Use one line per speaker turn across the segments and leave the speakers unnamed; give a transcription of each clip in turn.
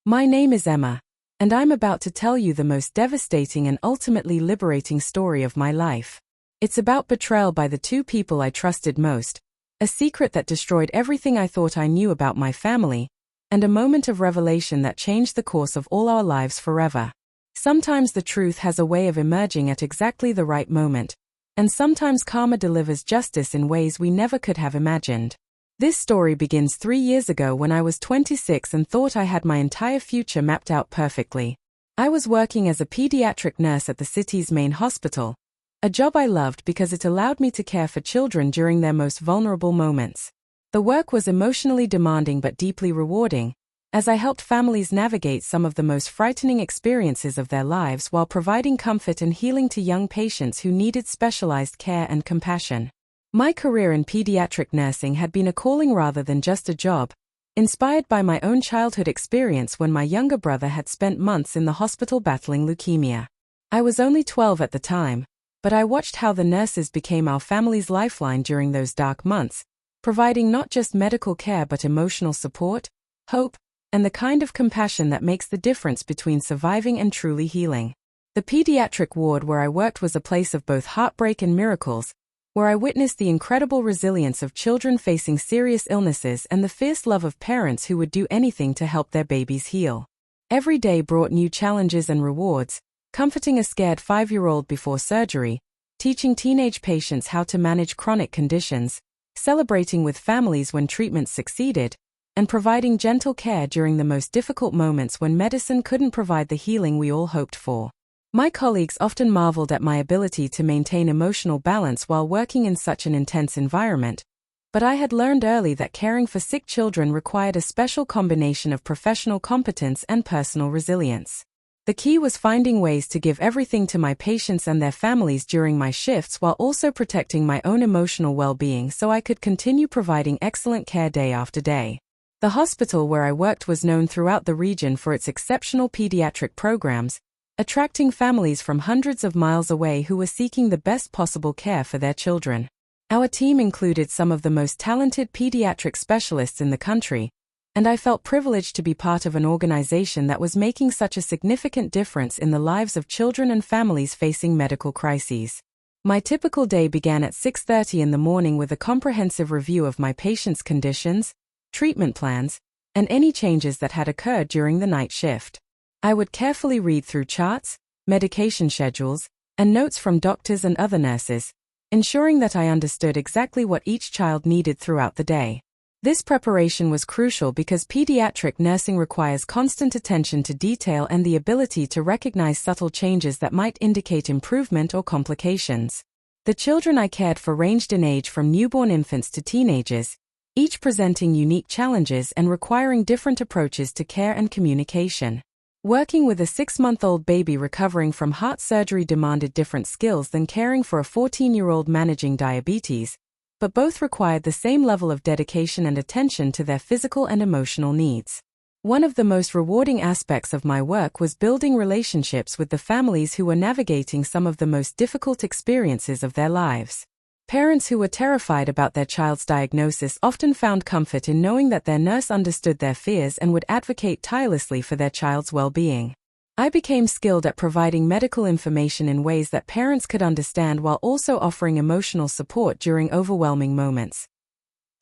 My name is Emma, and I'm about to tell you the most devastating and ultimately liberating story of my life. It's about betrayal by the two people I trusted most, a secret that destroyed everything I thought I knew about my family, and a moment of revelation that changed the course of all our lives forever. Sometimes the truth has a way of emerging at exactly the right moment, and sometimes karma delivers justice in ways we never could have imagined. This story begins 3 years ago when I was 26 and thought I had my entire future mapped out perfectly. I was working as a pediatric nurse at the city's main hospital, a job I loved because it allowed me to care for children during their most vulnerable moments. The work was emotionally demanding but deeply rewarding, as I helped families navigate some of the most frightening experiences of their lives while providing comfort and healing to young patients who needed specialized care and compassion. My career in pediatric nursing had been a calling rather than just a job, inspired by my own childhood experience when my younger brother had spent months in the hospital battling leukemia. I was only 12 at the time, but I watched how the nurses became our family's lifeline during those dark months, providing not just medical care but emotional support, hope, and the kind of compassion that makes the difference between surviving and truly healing. The pediatric ward where I worked was a place of both heartbreak and miracles, where I witnessed the incredible resilience of children facing serious illnesses and the fierce love of parents who would do anything to help their babies heal. Every day brought new challenges and rewards, comforting a scared 5-year-old before surgery, teaching teenage patients how to manage chronic conditions, celebrating with families when treatments succeeded, and providing gentle care during the most difficult moments when medicine couldn't provide the healing we all hoped for. My colleagues often marveled at my ability to maintain emotional balance while working in such an intense environment, but I had learned early that caring for sick children required a special combination of professional competence and personal resilience. The key was finding ways to give everything to my patients and their families during my shifts while also protecting my own emotional well-being so I could continue providing excellent care day after day. The hospital where I worked was known throughout the region for its exceptional pediatric programs, attracting families from hundreds of miles away who were seeking the best possible care for their children. Our team included some of the most talented pediatric specialists in the country, and I felt privileged to be part of an organization that was making such a significant difference in the lives of children and families facing medical crises. My typical day began at 6:30 in the morning with a comprehensive review of my patients' conditions, treatment plans, and any changes that had occurred during the night shift. I would carefully read through charts, medication schedules, and notes from doctors and other nurses, ensuring that I understood exactly what each child needed throughout the day. This preparation was crucial because pediatric nursing requires constant attention to detail and the ability to recognize subtle changes that might indicate improvement or complications. The children I cared for ranged in age from newborn infants to teenagers, each presenting unique challenges and requiring different approaches to care and communication. Working with a 6-month-old baby recovering from heart surgery demanded different skills than caring for a 14-year-old managing diabetes, but both required the same level of dedication and attention to their physical and emotional needs. One of the most rewarding aspects of my work was building relationships with the families who were navigating some of the most difficult experiences of their lives. Parents who were terrified about their child's diagnosis often found comfort in knowing that their nurse understood their fears and would advocate tirelessly for their child's well-being. I became skilled at providing medical information in ways that parents could understand while also offering emotional support during overwhelming moments.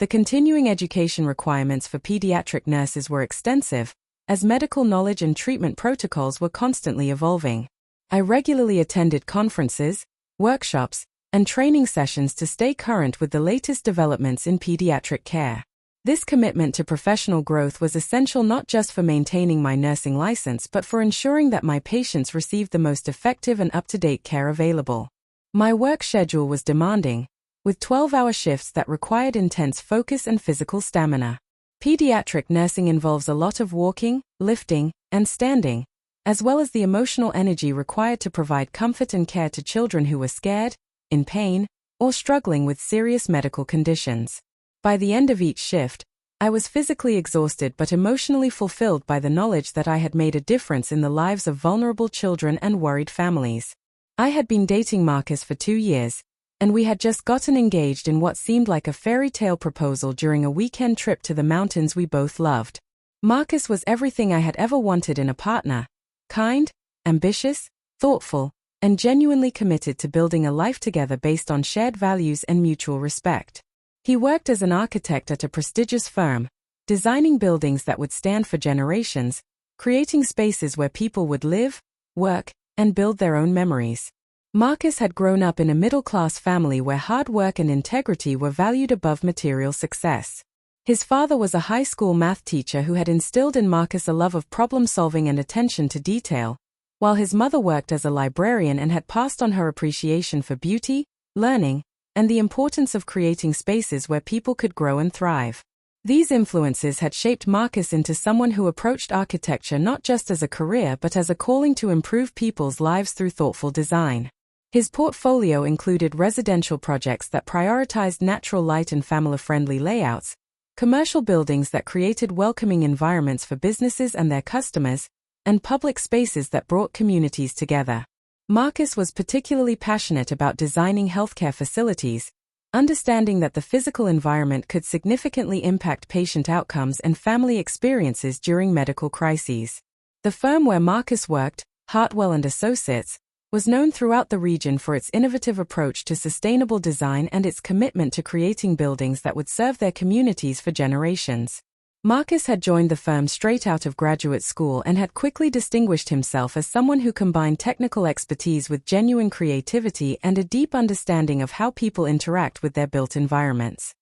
The continuing education requirements for pediatric nurses were extensive, as medical knowledge and treatment protocols were constantly evolving. I regularly attended conferences, workshops, and training sessions to stay current with the latest developments in pediatric care. This commitment to professional growth was essential not just for maintaining my nursing license but for ensuring that my patients received the most effective and up-to-date care available. My work schedule was demanding, with 12-hour shifts that required intense focus and physical stamina. Pediatric nursing involves a lot of walking, lifting, and standing, as well as the emotional energy required to provide comfort and care to children who were scared, in pain, or struggling with serious medical conditions. By the end of each shift, I was physically exhausted but emotionally fulfilled by the knowledge that I had made a difference in the lives of vulnerable children and worried families. I had been dating Marcus for 2 years, and we had just gotten engaged in what seemed like a fairy tale proposal during a weekend trip to the mountains we both loved. Marcus was everything I had ever wanted in a partner: kind, ambitious, thoughtful, and genuinely committed to building a life together based on shared values and mutual respect. He worked as an architect at a prestigious firm, designing buildings that would stand for generations, creating spaces where people would live, work, and build their own memories. Marcus had grown up in a middle-class family where hard work and integrity were valued above material success. His father was a high school math teacher who had instilled in Marcus a love of problem-solving and attention to detail, while his mother worked as a librarian and had passed on her appreciation for beauty, learning, and the importance of creating spaces where people could grow and thrive. These influences had shaped Marcus into someone who approached architecture not just as a career but as a calling to improve people's lives through thoughtful design. His portfolio included residential projects that prioritized natural light and family-friendly layouts, commercial buildings that created welcoming environments for businesses and their customers, and public spaces that brought communities together. Marcus was particularly passionate about designing healthcare facilities, understanding that the physical environment could significantly impact patient outcomes and family experiences during medical crises. The firm where Marcus worked, Hartwell & Associates, was known throughout the region for its innovative approach to sustainable design and its commitment to creating buildings that would serve their communities for generations. Marcus had joined the firm straight out of graduate school and had quickly distinguished himself as someone who combined technical expertise with genuine creativity and a deep understanding of how people interact with their built environments.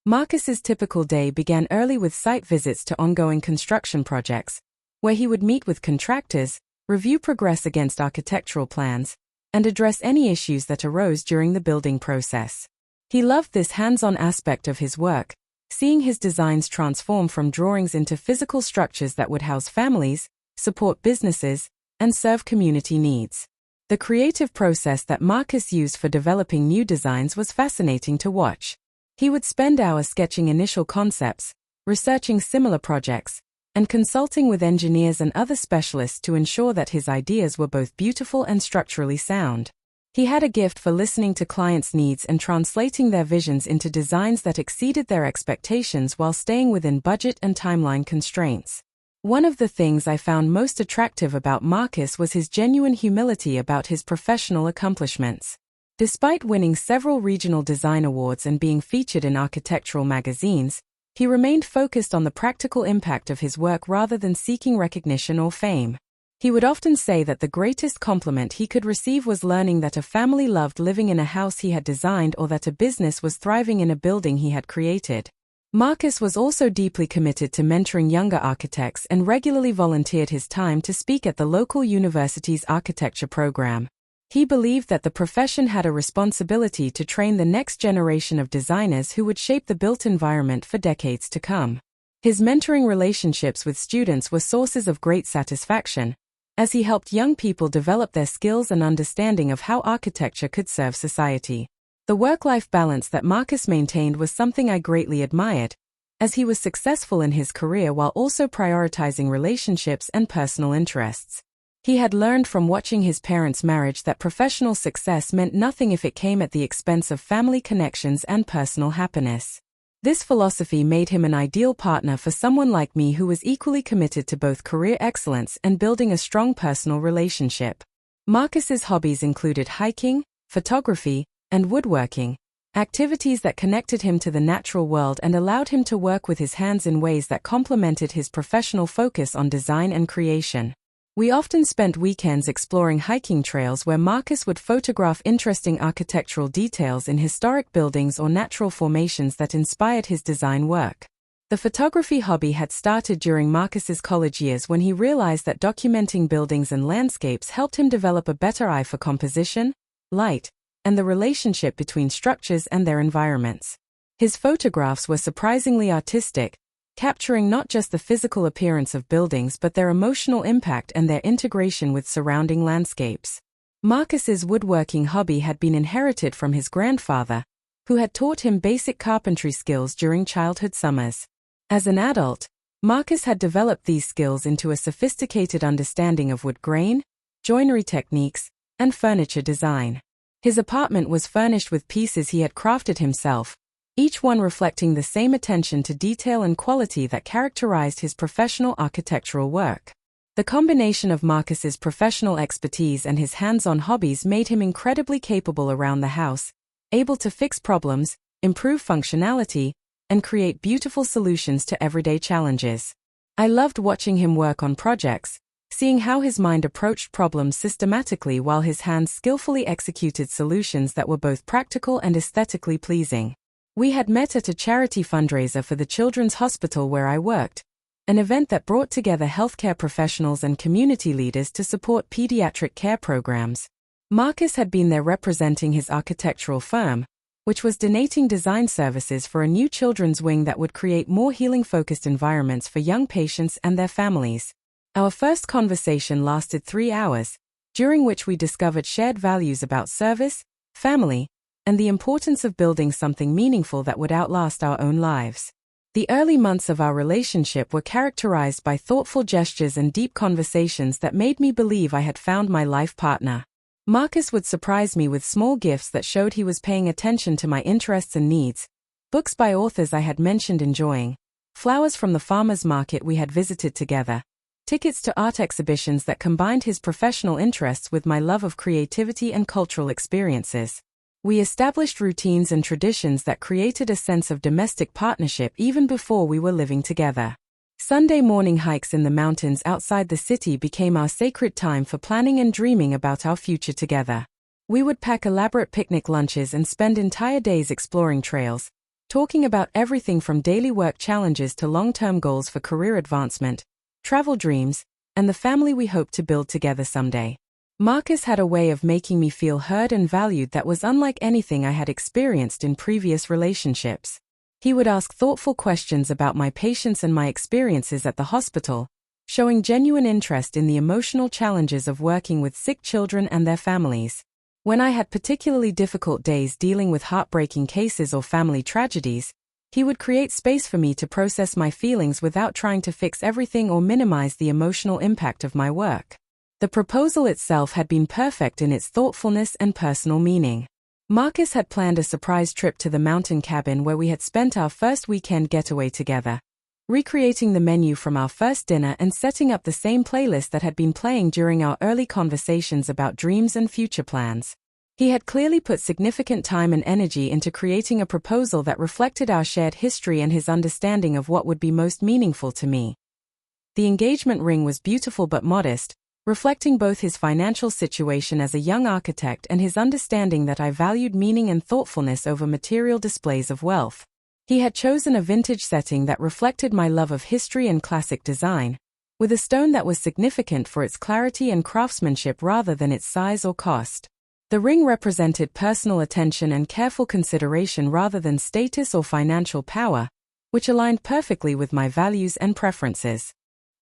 Marcus's typical day began early with site visits to ongoing construction projects, where he would meet with contractors, review progress against architectural plans, and address any issues that arose during the building process. He loved this hands-on aspect of his work, seeing his designs transform from drawings into physical structures that would house families, support businesses, and serve community needs. The creative process that Marcus used for developing new designs was fascinating to watch. He would spend hours sketching initial concepts, researching similar projects, and consulting with engineers and other specialists to ensure that his ideas were both beautiful and structurally sound. He had a gift for listening to clients' needs and translating their visions into designs that exceeded their expectations while staying within budget and timeline constraints. One of the things I found most attractive about Marcus was his genuine humility about his professional accomplishments. Despite winning several regional design awards and being featured in architectural magazines, he remained focused on the practical impact of his work rather than seeking recognition or fame. He would often say that the greatest compliment he could receive was learning that a family loved living in a house he had designed or that a business was thriving in a building he had created. Marcus was also deeply committed to mentoring younger architects and regularly volunteered his time to speak at the local university's architecture program. He believed that the profession had a responsibility to train the next generation of designers who would shape the built environment for decades to come. His mentoring relationships with students were sources of great satisfaction, as he helped young people develop their skills and understanding of how architecture could serve society. The work-life balance that Marcus maintained was something I greatly admired, as he was successful in his career while also prioritizing relationships and personal interests. He had learned from watching his parents' marriage that professional success meant nothing if it came at the expense of family connections and personal happiness. This philosophy made him an ideal partner for someone like me who was equally committed to both career excellence and building a strong personal relationship. Marcus's hobbies included hiking, photography, and woodworking, activities that connected him to the natural world and allowed him to work with his hands in ways that complemented his professional focus on design and creation. We often spent weekends exploring hiking trails where Marcus would photograph interesting architectural details in historic buildings or natural formations that inspired his design work. The photography hobby had started during Marcus's college years when he realized that documenting buildings and landscapes helped him develop a better eye for composition, light, and the relationship between structures and their environments. His photographs were surprisingly artistic, capturing not just the physical appearance of buildings but their emotional impact and their integration with surrounding landscapes. Marcus's woodworking hobby had been inherited from his grandfather, who had taught him basic carpentry skills during childhood summers. As an adult, Marcus had developed these skills into a sophisticated understanding of wood grain, joinery techniques, and furniture design. His apartment was furnished with pieces he had crafted himself, each one reflecting the same attention to detail and quality that characterized his professional architectural work. The combination of Marcus's professional expertise and his hands-on hobbies made him incredibly capable around the house, able to fix problems, improve functionality, and create beautiful solutions to everyday challenges. I loved watching him work on projects, seeing how his mind approached problems systematically while his hands skillfully executed solutions that were both practical and aesthetically pleasing. We had met at a charity fundraiser for the Children's Hospital where I worked, an event that brought together healthcare professionals and community leaders to support pediatric care programs. Marcus had been there representing his architectural firm, which was donating design services for a new children's wing that would create more healing-focused environments for young patients and their families. Our first conversation lasted 3 hours, during which we discovered shared values about service, family, and the importance of building something meaningful that would outlast our own lives. The early months of our relationship were characterized by thoughtful gestures and deep conversations that made me believe I had found my life partner. Marcus would surprise me with small gifts that showed he was paying attention to my interests and needs, books by authors I had mentioned enjoying, flowers from the farmers market we had visited together, tickets to art exhibitions that combined his professional interests with my love of creativity and cultural experiences. We established routines and traditions that created a sense of domestic partnership even before we were living together. Sunday morning hikes in the mountains outside the city became our sacred time for planning and dreaming about our future together. We would pack elaborate picnic lunches and spend entire days exploring trails, talking about everything from daily work challenges to long-term goals for career advancement, travel dreams, and the family we hoped to build together someday. Marcus had a way of making me feel heard and valued that was unlike anything I had experienced in previous relationships. He would ask thoughtful questions about my patients and my experiences at the hospital, showing genuine interest in the emotional challenges of working with sick children and their families. When I had particularly difficult days dealing with heartbreaking cases or family tragedies, he would create space for me to process my feelings without trying to fix everything or minimize the emotional impact of my work. The proposal itself had been perfect in its thoughtfulness and personal meaning. Marcus had planned a surprise trip to the mountain cabin where we had spent our first weekend getaway together, recreating the menu from our first dinner and setting up the same playlist that had been playing during our early conversations about dreams and future plans. He had clearly put significant time and energy into creating a proposal that reflected our shared history and his understanding of what would be most meaningful to me. The engagement ring was beautiful but modest, reflecting both his financial situation as a young architect and his understanding that I valued meaning and thoughtfulness over material displays of wealth. He had chosen a vintage setting that reflected my love of history and classic design, with a stone that was significant for its clarity and craftsmanship rather than its size or cost. The ring represented personal attention and careful consideration rather than status or financial power, which aligned perfectly with my values and preferences.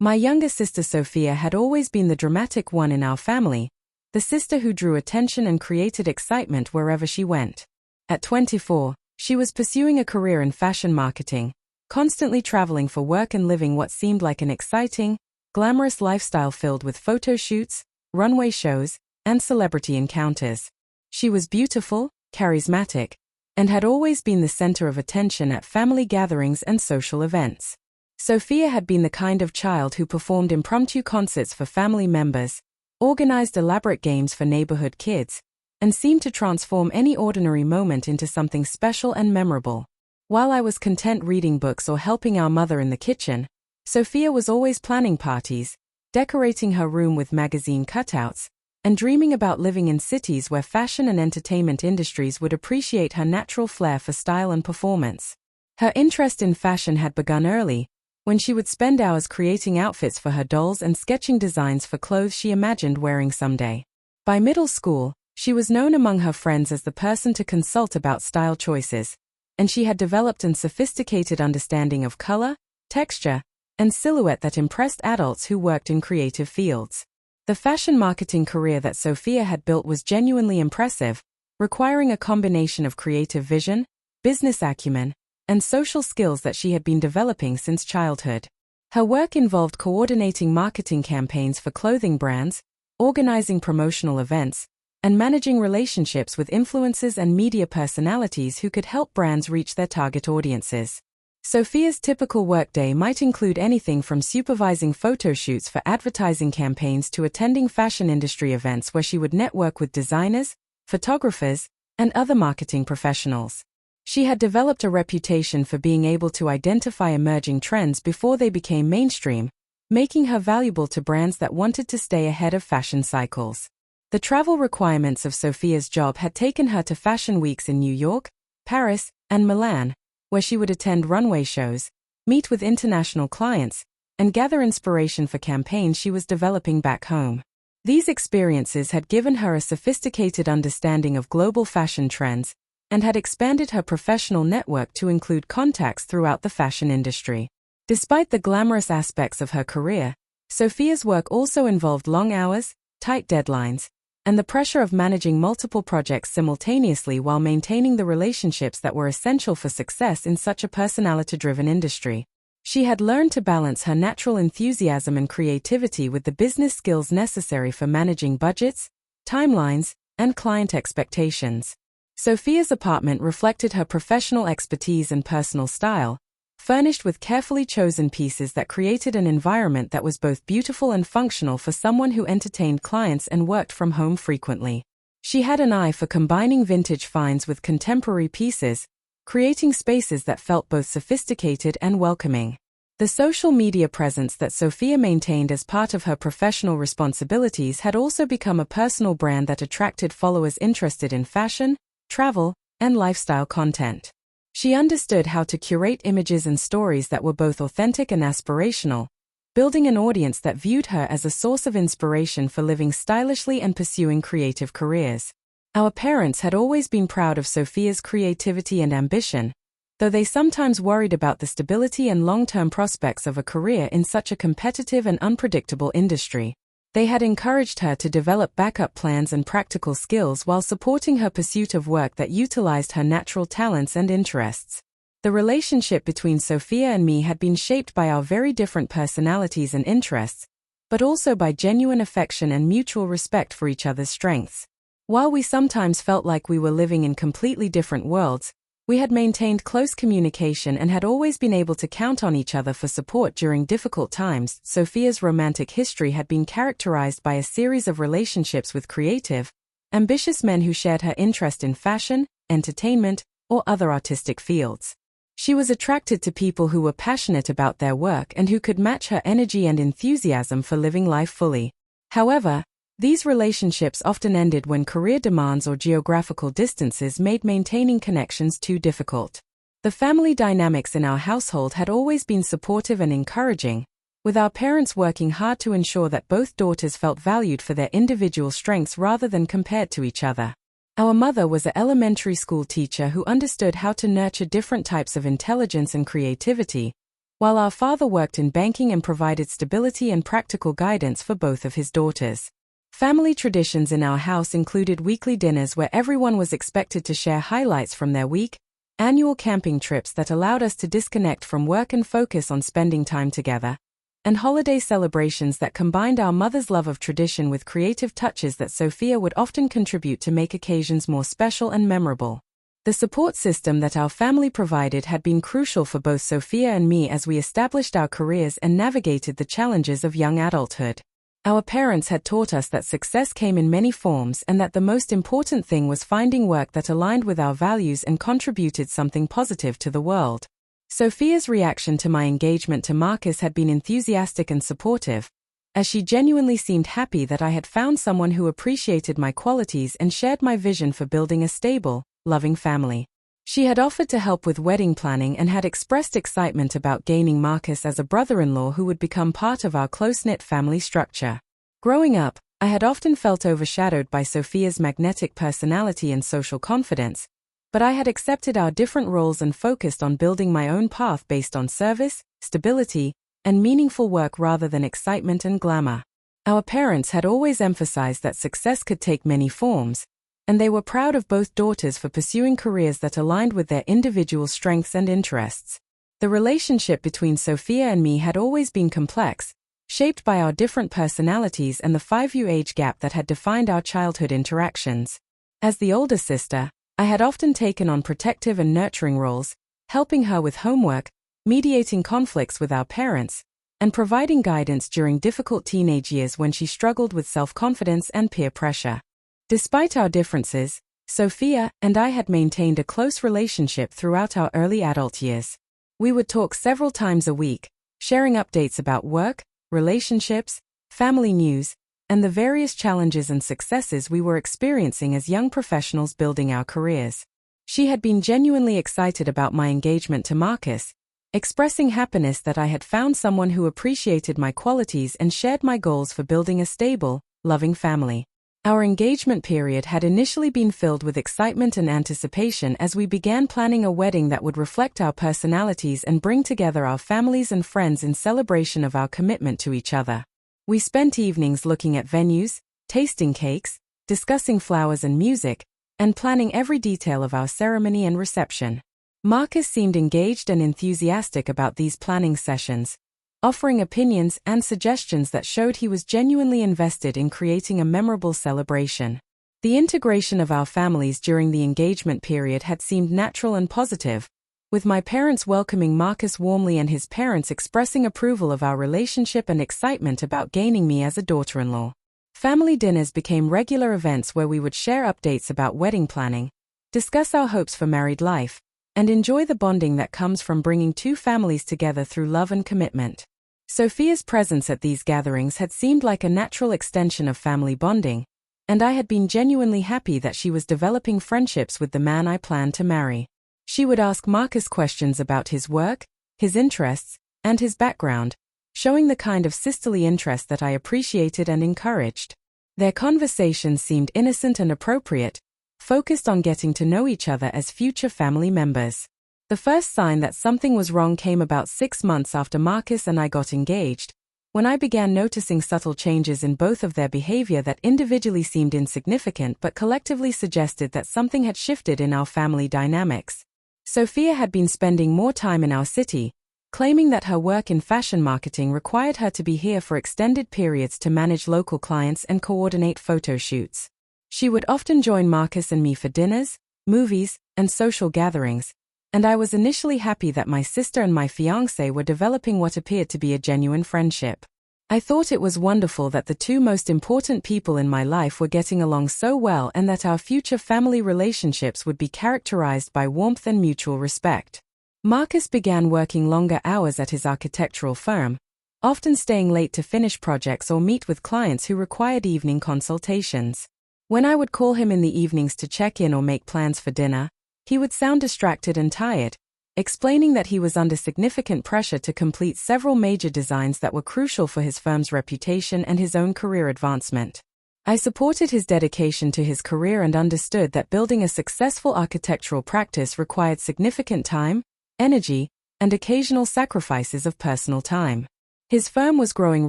My younger sister Sophia had always been the dramatic one in our family, the sister who drew attention and created excitement wherever she went. At 24, she was pursuing a career in fashion marketing, constantly traveling for work and living what seemed like an exciting, glamorous lifestyle filled with photo shoots, runway shows, and celebrity encounters. She was beautiful, charismatic, and had always been the center of attention at family gatherings and social events. Sophia had been the kind of child who performed impromptu concerts for family members, organized elaborate games for neighborhood kids, and seemed to transform any ordinary moment into something special and memorable. While I was content reading books or helping our mother in the kitchen, Sophia was always planning parties, decorating her room with magazine cutouts, and dreaming about living in cities where fashion and entertainment industries would appreciate her natural flair for style and performance. Her interest in fashion had begun early, when she would spend hours creating outfits for her dolls and sketching designs for clothes she imagined wearing someday. By middle school, she was known among her friends as the person to consult about style choices, and she had developed a sophisticated understanding of color, texture, and silhouette that impressed adults who worked in creative fields. The fashion marketing career that Sophia had built was genuinely impressive, requiring a combination of creative vision, business acumen, and social skills that she had been developing since childhood. Her work involved coordinating marketing campaigns for clothing brands, organizing promotional events, and managing relationships with influencers and media personalities who could help brands reach their target audiences. Sophia's typical workday might include anything from supervising photo shoots for advertising campaigns to attending fashion industry events where she would network with designers, photographers, and other marketing professionals. She had developed a reputation for being able to identify emerging trends before they became mainstream, making her valuable to brands that wanted to stay ahead of fashion cycles. The travel requirements of Sophia's job had taken her to fashion weeks in New York, Paris, and Milan, where she would attend runway shows, meet with international clients, and gather inspiration for campaigns she was developing back home. These experiences had given her a sophisticated understanding of global fashion trends and had expanded her professional network to include contacts throughout the fashion industry. Despite the glamorous aspects of her career, Sophia's work also involved long hours, tight deadlines, and the pressure of managing multiple projects simultaneously while maintaining the relationships that were essential for success in such a personality-driven industry. She had learned to balance her natural enthusiasm and creativity with the business skills necessary for managing budgets, timelines, and client expectations. Sophia's apartment reflected her professional expertise and personal style, furnished with carefully chosen pieces that created an environment that was both beautiful and functional for someone who entertained clients and worked from home frequently. She had an eye for combining vintage finds with contemporary pieces, creating spaces that felt both sophisticated and welcoming. The social media presence that Sophia maintained as part of her professional responsibilities had also become a personal brand that attracted followers interested in fashion, travel, and lifestyle content. She understood how to curate images and stories that were both authentic and aspirational, building an audience that viewed her as a source of inspiration for living stylishly and pursuing creative careers. Our parents had always been proud of Sophia's creativity and ambition, though they sometimes worried about the stability and long-term prospects of a career in such a competitive and unpredictable industry. They had encouraged her to develop backup plans and practical skills while supporting her pursuit of work that utilized her natural talents and interests. The relationship between Sophia and me had been shaped by our very different personalities and interests, but also by genuine affection and mutual respect for each other's strengths. While we sometimes felt like we were living in completely different worlds, we had maintained close communication and had always been able to count on each other for support during difficult times. Sophia's romantic history had been characterized by a series of relationships with creative, ambitious men who shared her interest in fashion, entertainment, or other artistic fields. She was attracted to people who were passionate about their work and who could match her energy and enthusiasm for living life fully. However, these relationships often ended when career demands or geographical distances made maintaining connections too difficult. The family dynamics in our household had always been supportive and encouraging, with our parents working hard to ensure that both daughters felt valued for their individual strengths rather than compared to each other. Our mother was an elementary school teacher who understood how to nurture different types of intelligence and creativity, while our father worked in banking and provided stability and practical guidance for both of his daughters. Family traditions in our house included weekly dinners where everyone was expected to share highlights from their week, annual camping trips that allowed us to disconnect from work and focus on spending time together, and holiday celebrations that combined our mother's love of tradition with creative touches that Sophia would often contribute to make occasions more special and memorable. The support system that our family provided had been crucial for both Sophia and me as we established our careers and navigated the challenges of young adulthood. Our parents had taught us that success came in many forms and that the most important thing was finding work that aligned with our values and contributed something positive to the world. Sophia's reaction to my engagement to Marcus had been enthusiastic and supportive, as she genuinely seemed happy that I had found someone who appreciated my qualities and shared my vision for building a stable, loving family. She had offered to help with wedding planning and had expressed excitement about gaining Marcus as a brother-in-law who would become part of our close-knit family structure. Growing up, I had often felt overshadowed by Sophia's magnetic personality and social confidence, but I had accepted our different roles and focused on building my own path based on service, stability, and meaningful work rather than excitement and glamour. Our parents had always emphasized that success could take many forms, and they were proud of both daughters for pursuing careers that aligned with their individual strengths and interests. The relationship between Sophia and me had always been complex, shaped by our different personalities and the 5-year age gap that had defined our childhood interactions. As the older sister, I had often taken on protective and nurturing roles, helping her with homework, mediating conflicts with our parents, and providing guidance during difficult teenage years when she struggled with self-confidence and peer pressure. Despite our differences, Sophia and I had maintained a close relationship throughout our early adult years. We would talk several times a week, sharing updates about work, relationships, family news, and the various challenges and successes we were experiencing as young professionals building our careers. She had been genuinely excited about my engagement to Marcus, expressing happiness that I had found someone who appreciated my qualities and shared my goals for building a stable, loving family. Our engagement period had initially been filled with excitement and anticipation as we began planning a wedding that would reflect our personalities and bring together our families and friends in celebration of our commitment to each other. We spent evenings looking at venues, tasting cakes, discussing flowers and music, and planning every detail of our ceremony and reception. Marcus seemed engaged and enthusiastic about these planning sessions, offering opinions and suggestions that showed he was genuinely invested in creating a memorable celebration. The integration of our families during the engagement period had seemed natural and positive, with my parents welcoming Marcus warmly and his parents expressing approval of our relationship and excitement about gaining me as a daughter-in-law. Family dinners became regular events where we would share updates about wedding planning, discuss our hopes for married life, and enjoy the bonding that comes from bringing two families together through love and commitment. Sophia's presence at these gatherings had seemed like a natural extension of family bonding, and I had been genuinely happy that she was developing friendships with the man I planned to marry. She would ask Marcus questions about his work, his interests, and his background, showing the kind of sisterly interest that I appreciated and encouraged. Their conversations seemed innocent and appropriate, focused on getting to know each other as future family members. The first sign that something was wrong came about 6 months after Marcus and I got engaged, when I began noticing subtle changes in both of their behavior that individually seemed insignificant but collectively suggested that something had shifted in our family dynamics. Sophia had been spending more time in our city, claiming that her work in fashion marketing required her to be here for extended periods to manage local clients and coordinate photo shoots. She would often join Marcus and me for dinners, movies, and social gatherings, and I was initially happy that my sister and my fiancé were developing what appeared to be a genuine friendship. I thought it was wonderful that the two most important people in my life were getting along so well and that our future family relationships would be characterized by warmth and mutual respect. Marcus began working longer hours at his architectural firm, often staying late to finish projects or meet with clients who required evening consultations. When I would call him in the evenings to check in or make plans for dinner, he would sound distracted and tired, explaining that he was under significant pressure to complete several major designs that were crucial for his firm's reputation and his own career advancement. I supported his dedication to his career and understood that building a successful architectural practice required significant time, energy, and occasional sacrifices of personal time. His firm was growing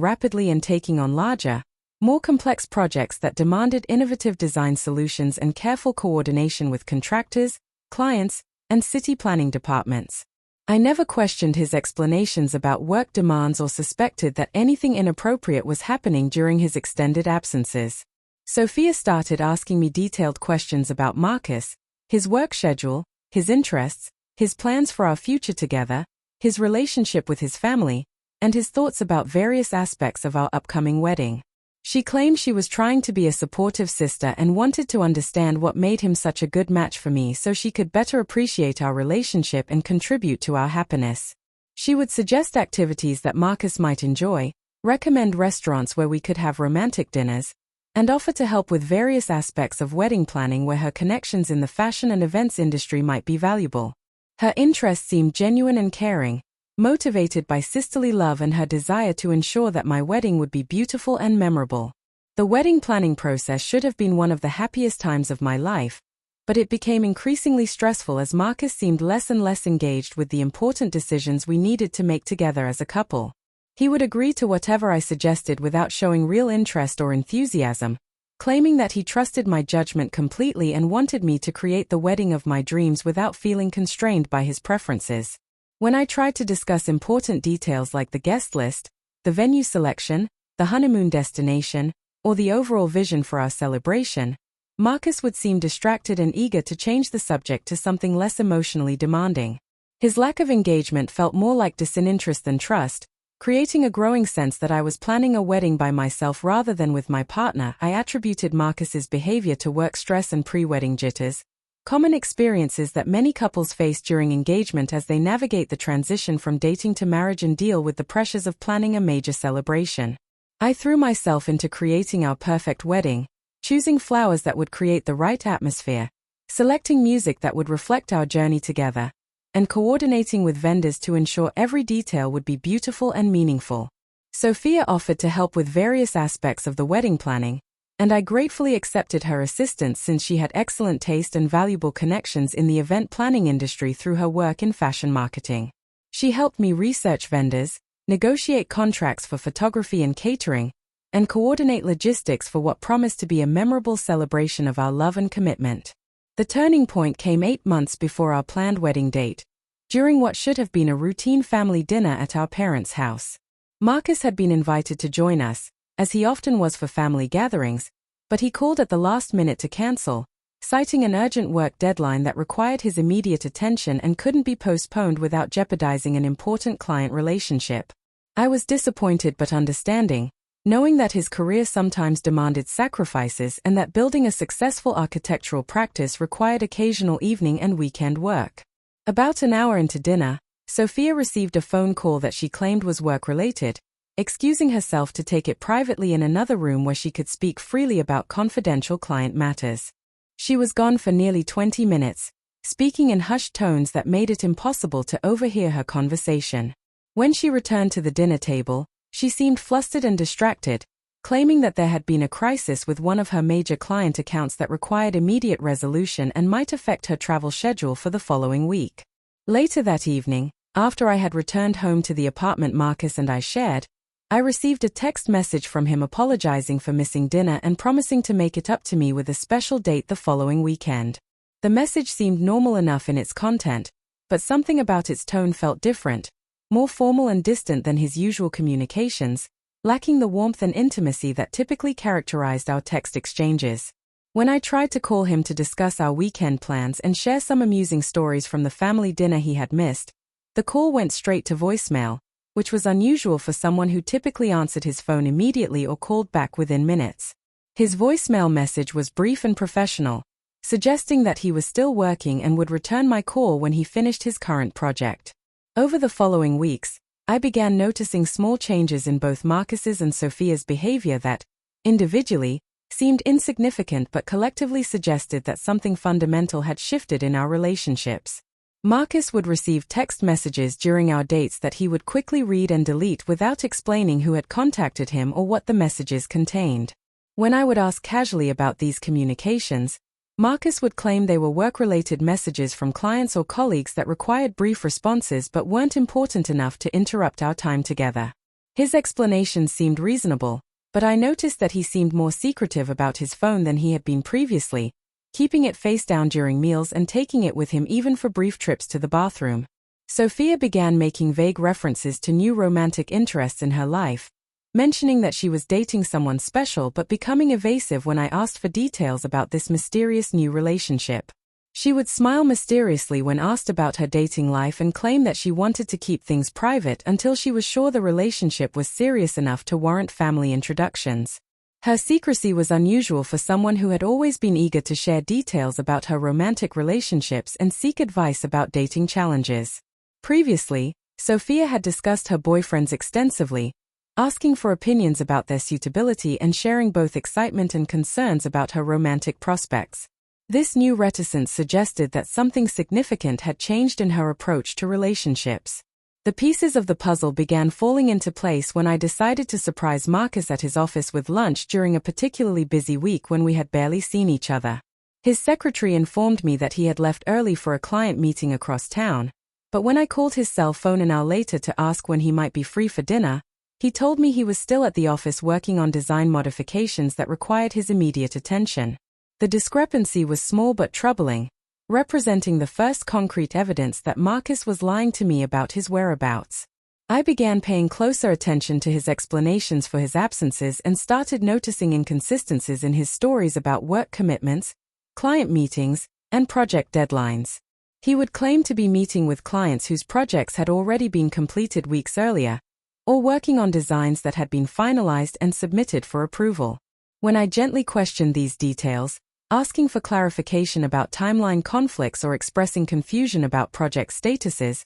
rapidly and taking on larger, more complex projects that demanded innovative design solutions and careful coordination with contractors, clients, and city planning departments. I never questioned his explanations about work demands or suspected that anything inappropriate was happening during his extended absences. Sophia started asking me detailed questions about Marcus, his work schedule, his interests, his plans for our future together, his relationship with his family, and his thoughts about various aspects of our upcoming wedding. She claimed she was trying to be a supportive sister and wanted to understand what made him such a good match for me so she could better appreciate our relationship and contribute to our happiness. She would suggest activities that Marcus might enjoy, recommend restaurants where we could have romantic dinners, and offer to help with various aspects of wedding planning where her connections in the fashion and events industry might be valuable. Her interest seemed genuine and caring, motivated by sisterly love and her desire to ensure that my wedding would be beautiful and memorable. The wedding planning process should have been one of the happiest times of my life, but it became increasingly stressful as Marcus seemed less and less engaged with the important decisions we needed to make together as a couple. He would agree to whatever I suggested without showing real interest or enthusiasm, claiming that he trusted my judgment completely and wanted me to create the wedding of my dreams without feeling constrained by his preferences. When I tried to discuss important details like the guest list, the venue selection, the honeymoon destination, or the overall vision for our celebration, Marcus would seem distracted and eager to change the subject to something less emotionally demanding. His lack of engagement felt more like disinterest than trust, creating a growing sense that I was planning a wedding by myself rather than with my partner. I attributed Marcus's behavior to work stress and pre-wedding jitters, common experiences that many couples face during engagement as they navigate the transition from dating to marriage and deal with the pressures of planning a major celebration. I threw myself into creating our perfect wedding, choosing flowers that would create the right atmosphere, selecting music that would reflect our journey together, and coordinating with vendors to ensure every detail would be beautiful and meaningful. Sophia offered to help with various aspects of the wedding planning, and I gratefully accepted her assistance since she had excellent taste and valuable connections in the event planning industry through her work in fashion marketing. She helped me research vendors, negotiate contracts for photography and catering, and coordinate logistics for what promised to be a memorable celebration of our love and commitment. The turning point came 8 months before our planned wedding date, during what should have been a routine family dinner at our parents' house. Marcus had been invited to join us, as he often was for family gatherings, but he called at the last minute to cancel, citing an urgent work deadline that required his immediate attention and couldn't be postponed without jeopardizing an important client relationship. I was disappointed but understanding, knowing that his career sometimes demanded sacrifices and that building a successful architectural practice required occasional evening and weekend work. About an hour into dinner, Sophia received a phone call that she claimed was work-related, excusing herself to take it privately in another room where she could speak freely about confidential client matters. She was gone for nearly 20 minutes, speaking in hushed tones that made it impossible to overhear her conversation. When she returned to the dinner table, she seemed flustered and distracted, claiming that there had been a crisis with one of her major client accounts that required immediate resolution and might affect her travel schedule for the following week. Later that evening, after I had returned home to the apartment Marcus and I shared, I received a text message from him apologizing for missing dinner and promising to make it up to me with a special date the following weekend. The message seemed normal enough in its content, but something about its tone felt different, more formal and distant than his usual communications, lacking the warmth and intimacy that typically characterized our text exchanges. When I tried to call him to discuss our weekend plans and share some amusing stories from the family dinner he had missed, the call went straight to voicemail, which was unusual for someone who typically answered his phone immediately or called back within minutes. His voicemail message was brief and professional, suggesting that he was still working and would return my call when he finished his current project. Over the following weeks, I began noticing small changes in both Marcus's and Sophia's behavior that, individually, seemed insignificant but collectively suggested that something fundamental had shifted in our relationships. Marcus would receive text messages during our dates that he would quickly read and delete without explaining who had contacted him or what the messages contained. When I would ask casually about these communications, Marcus would claim they were work-related messages from clients or colleagues that required brief responses but weren't important enough to interrupt our time together. His explanations seemed reasonable, but I noticed that he seemed more secretive about his phone than he had been previously, keeping it face down during meals and taking it with him even for brief trips to the bathroom. Sophia began making vague references to new romantic interests in her life, mentioning that she was dating someone special but becoming evasive when I asked for details about this mysterious new relationship. She would smile mysteriously when asked about her dating life and claim that she wanted to keep things private until she was sure the relationship was serious enough to warrant family introductions. Her secrecy was unusual for someone who had always been eager to share details about her romantic relationships and seek advice about dating challenges. Previously, Sophia had discussed her boyfriends extensively, asking for opinions about their suitability and sharing both excitement and concerns about her romantic prospects. This new reticence suggested that something significant had changed in her approach to relationships. The pieces of the puzzle began falling into place when I decided to surprise Marcus at his office with lunch during a particularly busy week when we had barely seen each other. His secretary informed me that he had left early for a client meeting across town, but when I called his cell phone an hour later to ask when he might be free for dinner, he told me he was still at the office working on design modifications that required his immediate attention. The discrepancy was small but troubling, representing the first concrete evidence that Marcus was lying to me about his whereabouts. I began paying closer attention to his explanations for his absences and started noticing inconsistencies in his stories about work commitments, client meetings, and project deadlines. He would claim to be meeting with clients whose projects had already been completed weeks earlier, or working on designs that had been finalized and submitted for approval. When I gently questioned these details, asking for clarification about timeline conflicts or expressing confusion about project statuses,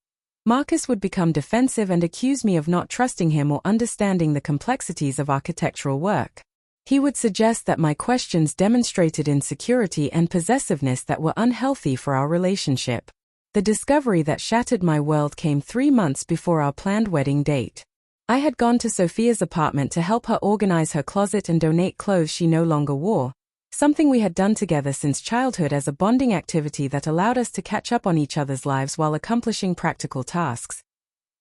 Marcus would become defensive and accuse me of not trusting him or understanding the complexities of architectural work. He would suggest that my questions demonstrated insecurity and possessiveness that were unhealthy for our relationship. The discovery that shattered my world came 3 months before our planned wedding date. I had gone to Sophia's apartment to help her organize her closet and donate clothes she no longer wore, something we had done together since childhood as a bonding activity that allowed us to catch up on each other's lives while accomplishing practical tasks.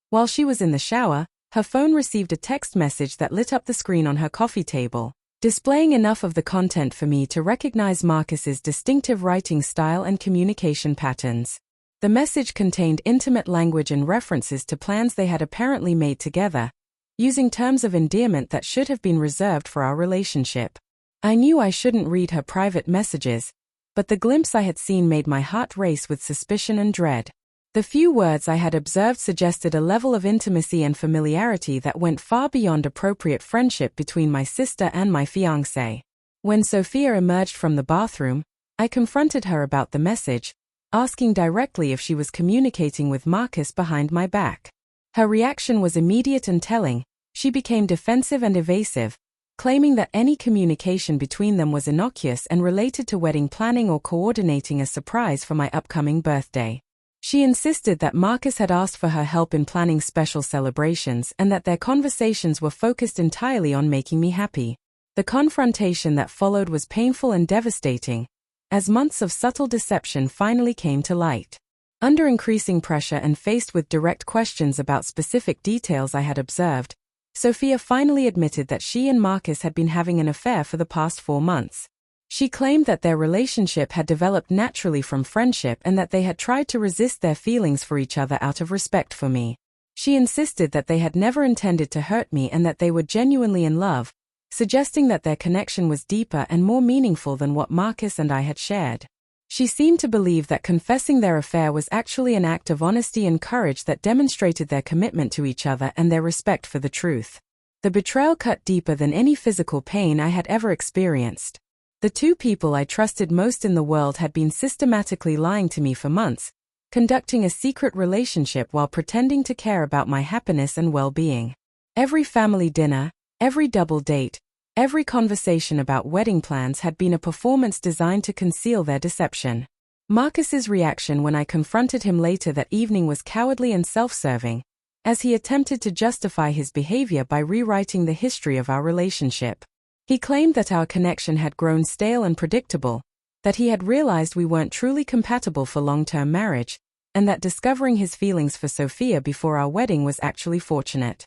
While she was in the shower, her phone received a text message that lit up the screen on her coffee table, displaying enough of the content for me to recognize Marcus's distinctive writing style and communication patterns. The message contained intimate language and references to plans they had apparently made together, using terms of endearment that should have been reserved for our relationship. I knew I shouldn't read her private messages, but the glimpse I had seen made my heart race with suspicion and dread. The few words I had observed suggested a level of intimacy and familiarity that went far beyond appropriate friendship between my sister and my fiancé. When Sophia emerged from the bathroom, I confronted her about the message, asking directly if she was communicating with Marcus behind my back. Her reaction was immediate and telling. She became defensive and evasive, claiming that any communication between them was innocuous and related to wedding planning or coordinating a surprise for my upcoming birthday. She insisted that Marcus had asked for her help in planning special celebrations and that their conversations were focused entirely on making me happy. The confrontation that followed was painful and devastating, as months of subtle deception finally came to light. Under increasing pressure and faced with direct questions about specific details I had observed, Sophia finally admitted that she and Marcus had been having an affair for the past 4 months. She claimed that their relationship had developed naturally from friendship and that they had tried to resist their feelings for each other out of respect for me. She insisted that they had never intended to hurt me and that they were genuinely in love, suggesting that their connection was deeper and more meaningful than what Marcus and I had shared. She seemed to believe that confessing their affair was actually an act of honesty and courage that demonstrated their commitment to each other and their respect for the truth. The betrayal cut deeper than any physical pain I had ever experienced. The two people I trusted most in the world had been systematically lying to me for months, conducting a secret relationship while pretending to care about my happiness and well-being. Every family dinner, every double date, every conversation about wedding plans had been a performance designed to conceal their deception. Marcus's reaction when I confronted him later that evening was cowardly and self-serving, as he attempted to justify his behavior by rewriting the history of our relationship. He claimed that our connection had grown stale and predictable, that he had realized we weren't truly compatible for long-term marriage, and that discovering his feelings for Sophia before our wedding was actually fortunate.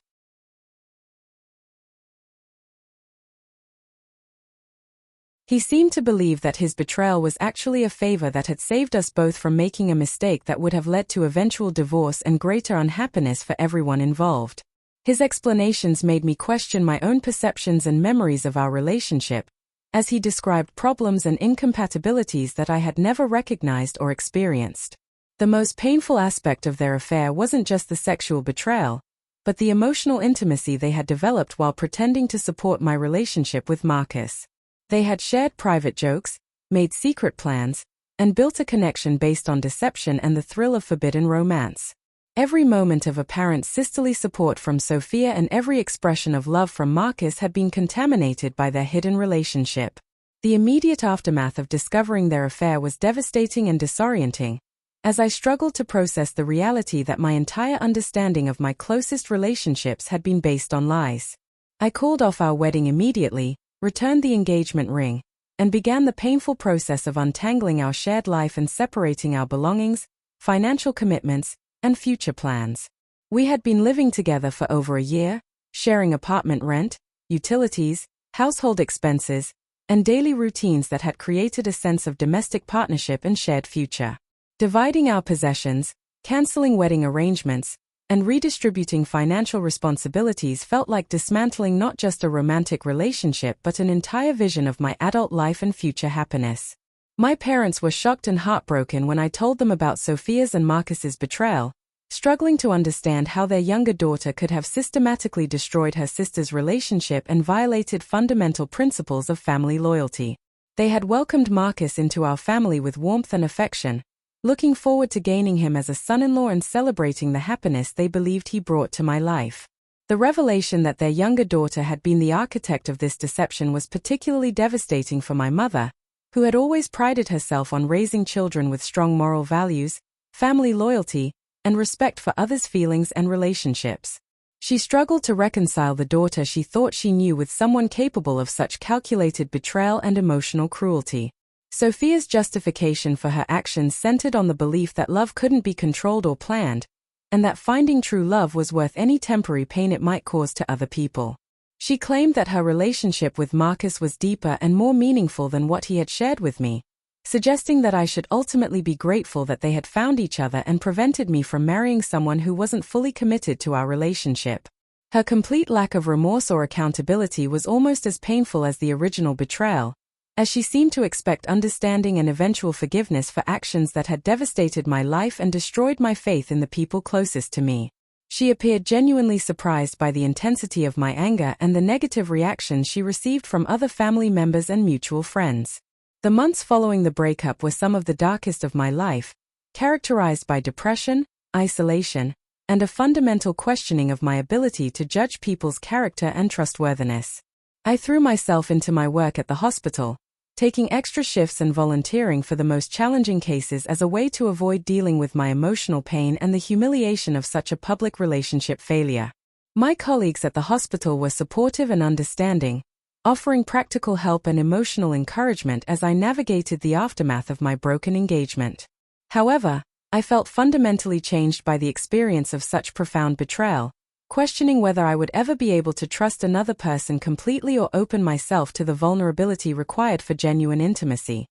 He seemed to believe that his betrayal was actually a favor that had saved us both from making a mistake that would have led to eventual divorce and greater unhappiness for everyone involved. His explanations made me question my own perceptions and memories of our relationship, as he described problems and incompatibilities that I had never recognized or experienced. The most painful aspect of their affair wasn't just the sexual betrayal, but the emotional intimacy they had developed while pretending to support my relationship with Marcus. They had shared private jokes, made secret plans, and built a connection based on deception and the thrill of forbidden romance. Every moment of apparent sisterly support from Sophia and every expression of love from Marcus had been contaminated by their hidden relationship. The immediate aftermath of discovering their affair was devastating and disorienting, as I struggled to process the reality that my entire understanding of my closest relationships had been based on lies. I called off our wedding immediately, returned the engagement ring, and began the painful process of untangling our shared life and separating our belongings, financial commitments, and future plans. We had been living together for over a year, sharing apartment rent, utilities, household expenses, and daily routines that had created a sense of domestic partnership and shared future. Dividing our possessions, canceling wedding arrangements, and redistributing financial responsibilities felt like dismantling not just a romantic relationship but an entire vision of my adult life and future happiness. My parents were shocked and heartbroken when I told them about Sophia's and Marcus's betrayal, struggling to understand how their younger daughter could have systematically destroyed her sister's relationship and violated fundamental principles of family loyalty. They had welcomed Marcus into our family with warmth and affection, looking forward to gaining him as a son-in-law and celebrating the happiness they believed he brought to my life. The revelation that their younger daughter had been the architect of this deception was particularly devastating for my mother, who had always prided herself on raising children with strong moral values, family loyalty, and respect for others' feelings and relationships. She struggled to reconcile the daughter she thought she knew with someone capable of such calculated betrayal and emotional cruelty. Sophia's justification for her actions centered on the belief that love couldn't be controlled or planned, and that finding true love was worth any temporary pain it might cause to other people. She claimed that her relationship with Marcus was deeper and more meaningful than what he had shared with me, suggesting that I should ultimately be grateful that they had found each other and prevented me from marrying someone who wasn't fully committed to our relationship. Her complete lack of remorse or accountability was almost as painful as the original betrayal, as she seemed to expect understanding and eventual forgiveness for actions that had devastated my life and destroyed my faith in the people closest to me. She appeared genuinely surprised by the intensity of my anger and the negative reactions she received from other family members and mutual friends. The months following the breakup were some of the darkest of my life, characterized by depression, isolation, and a fundamental questioning of my ability to judge people's character and trustworthiness. I threw myself into my work at the hospital, taking extra shifts and volunteering for the most challenging cases as a way to avoid dealing with my emotional pain and the humiliation of such a public relationship failure. My colleagues at the hospital were supportive and understanding, offering practical help and emotional encouragement as I navigated the aftermath of my broken engagement. However, I felt fundamentally changed by the experience of such profound betrayal, questioning whether I would ever be able to trust another person completely or open myself to the vulnerability required for genuine intimacy.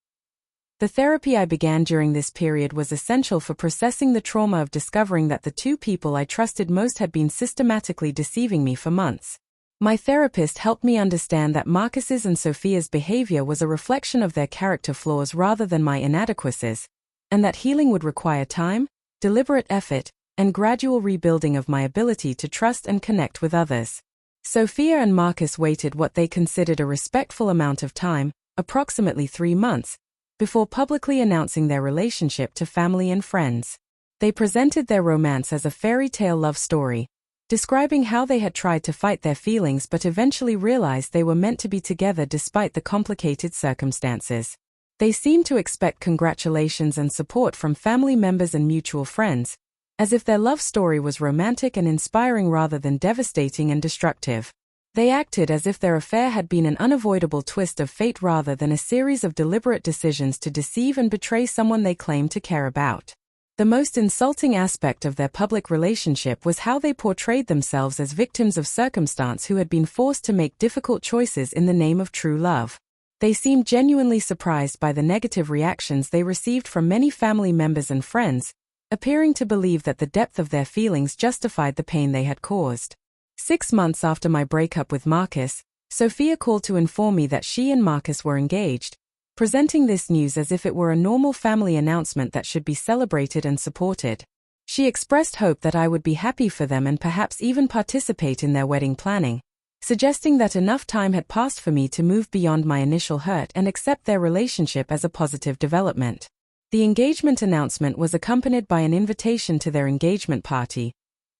The therapy I began during this period was essential for processing the trauma of discovering that the two people I trusted most had been systematically deceiving me for months. My therapist helped me understand that Marcus's and Sophia's behavior was a reflection of their character flaws rather than my inadequacies, and that healing would require time, deliberate effort, and gradual rebuilding of my ability to trust and connect with others. Sophia and Marcus waited what they considered a respectful amount of time, approximately 3 months, before publicly announcing their relationship to family and friends. They presented their romance as a fairy tale love story, describing how they had tried to fight their feelings but eventually realized they were meant to be together despite the complicated circumstances. They seemed to expect congratulations and support from family members and mutual friends, as if their love story was romantic and inspiring rather than devastating and destructive. They acted as if their affair had been an unavoidable twist of fate rather than a series of deliberate decisions to deceive and betray someone they claimed to care about. The most insulting aspect of their public relationship was how they portrayed themselves as victims of circumstance who had been forced to make difficult choices in the name of true love. They seemed genuinely surprised by the negative reactions they received from many family members and friends, appearing to believe that the depth of their feelings justified the pain they had caused. 6 months after my breakup with Marcus, Sophia called to inform me that she and Marcus were engaged, presenting this news as if it were a normal family announcement that should be celebrated and supported. She expressed hope that I would be happy for them and perhaps even participate in their wedding planning, suggesting that enough time had passed for me to move beyond my initial hurt and accept their relationship as a positive development. The engagement announcement was accompanied by an invitation to their engagement party,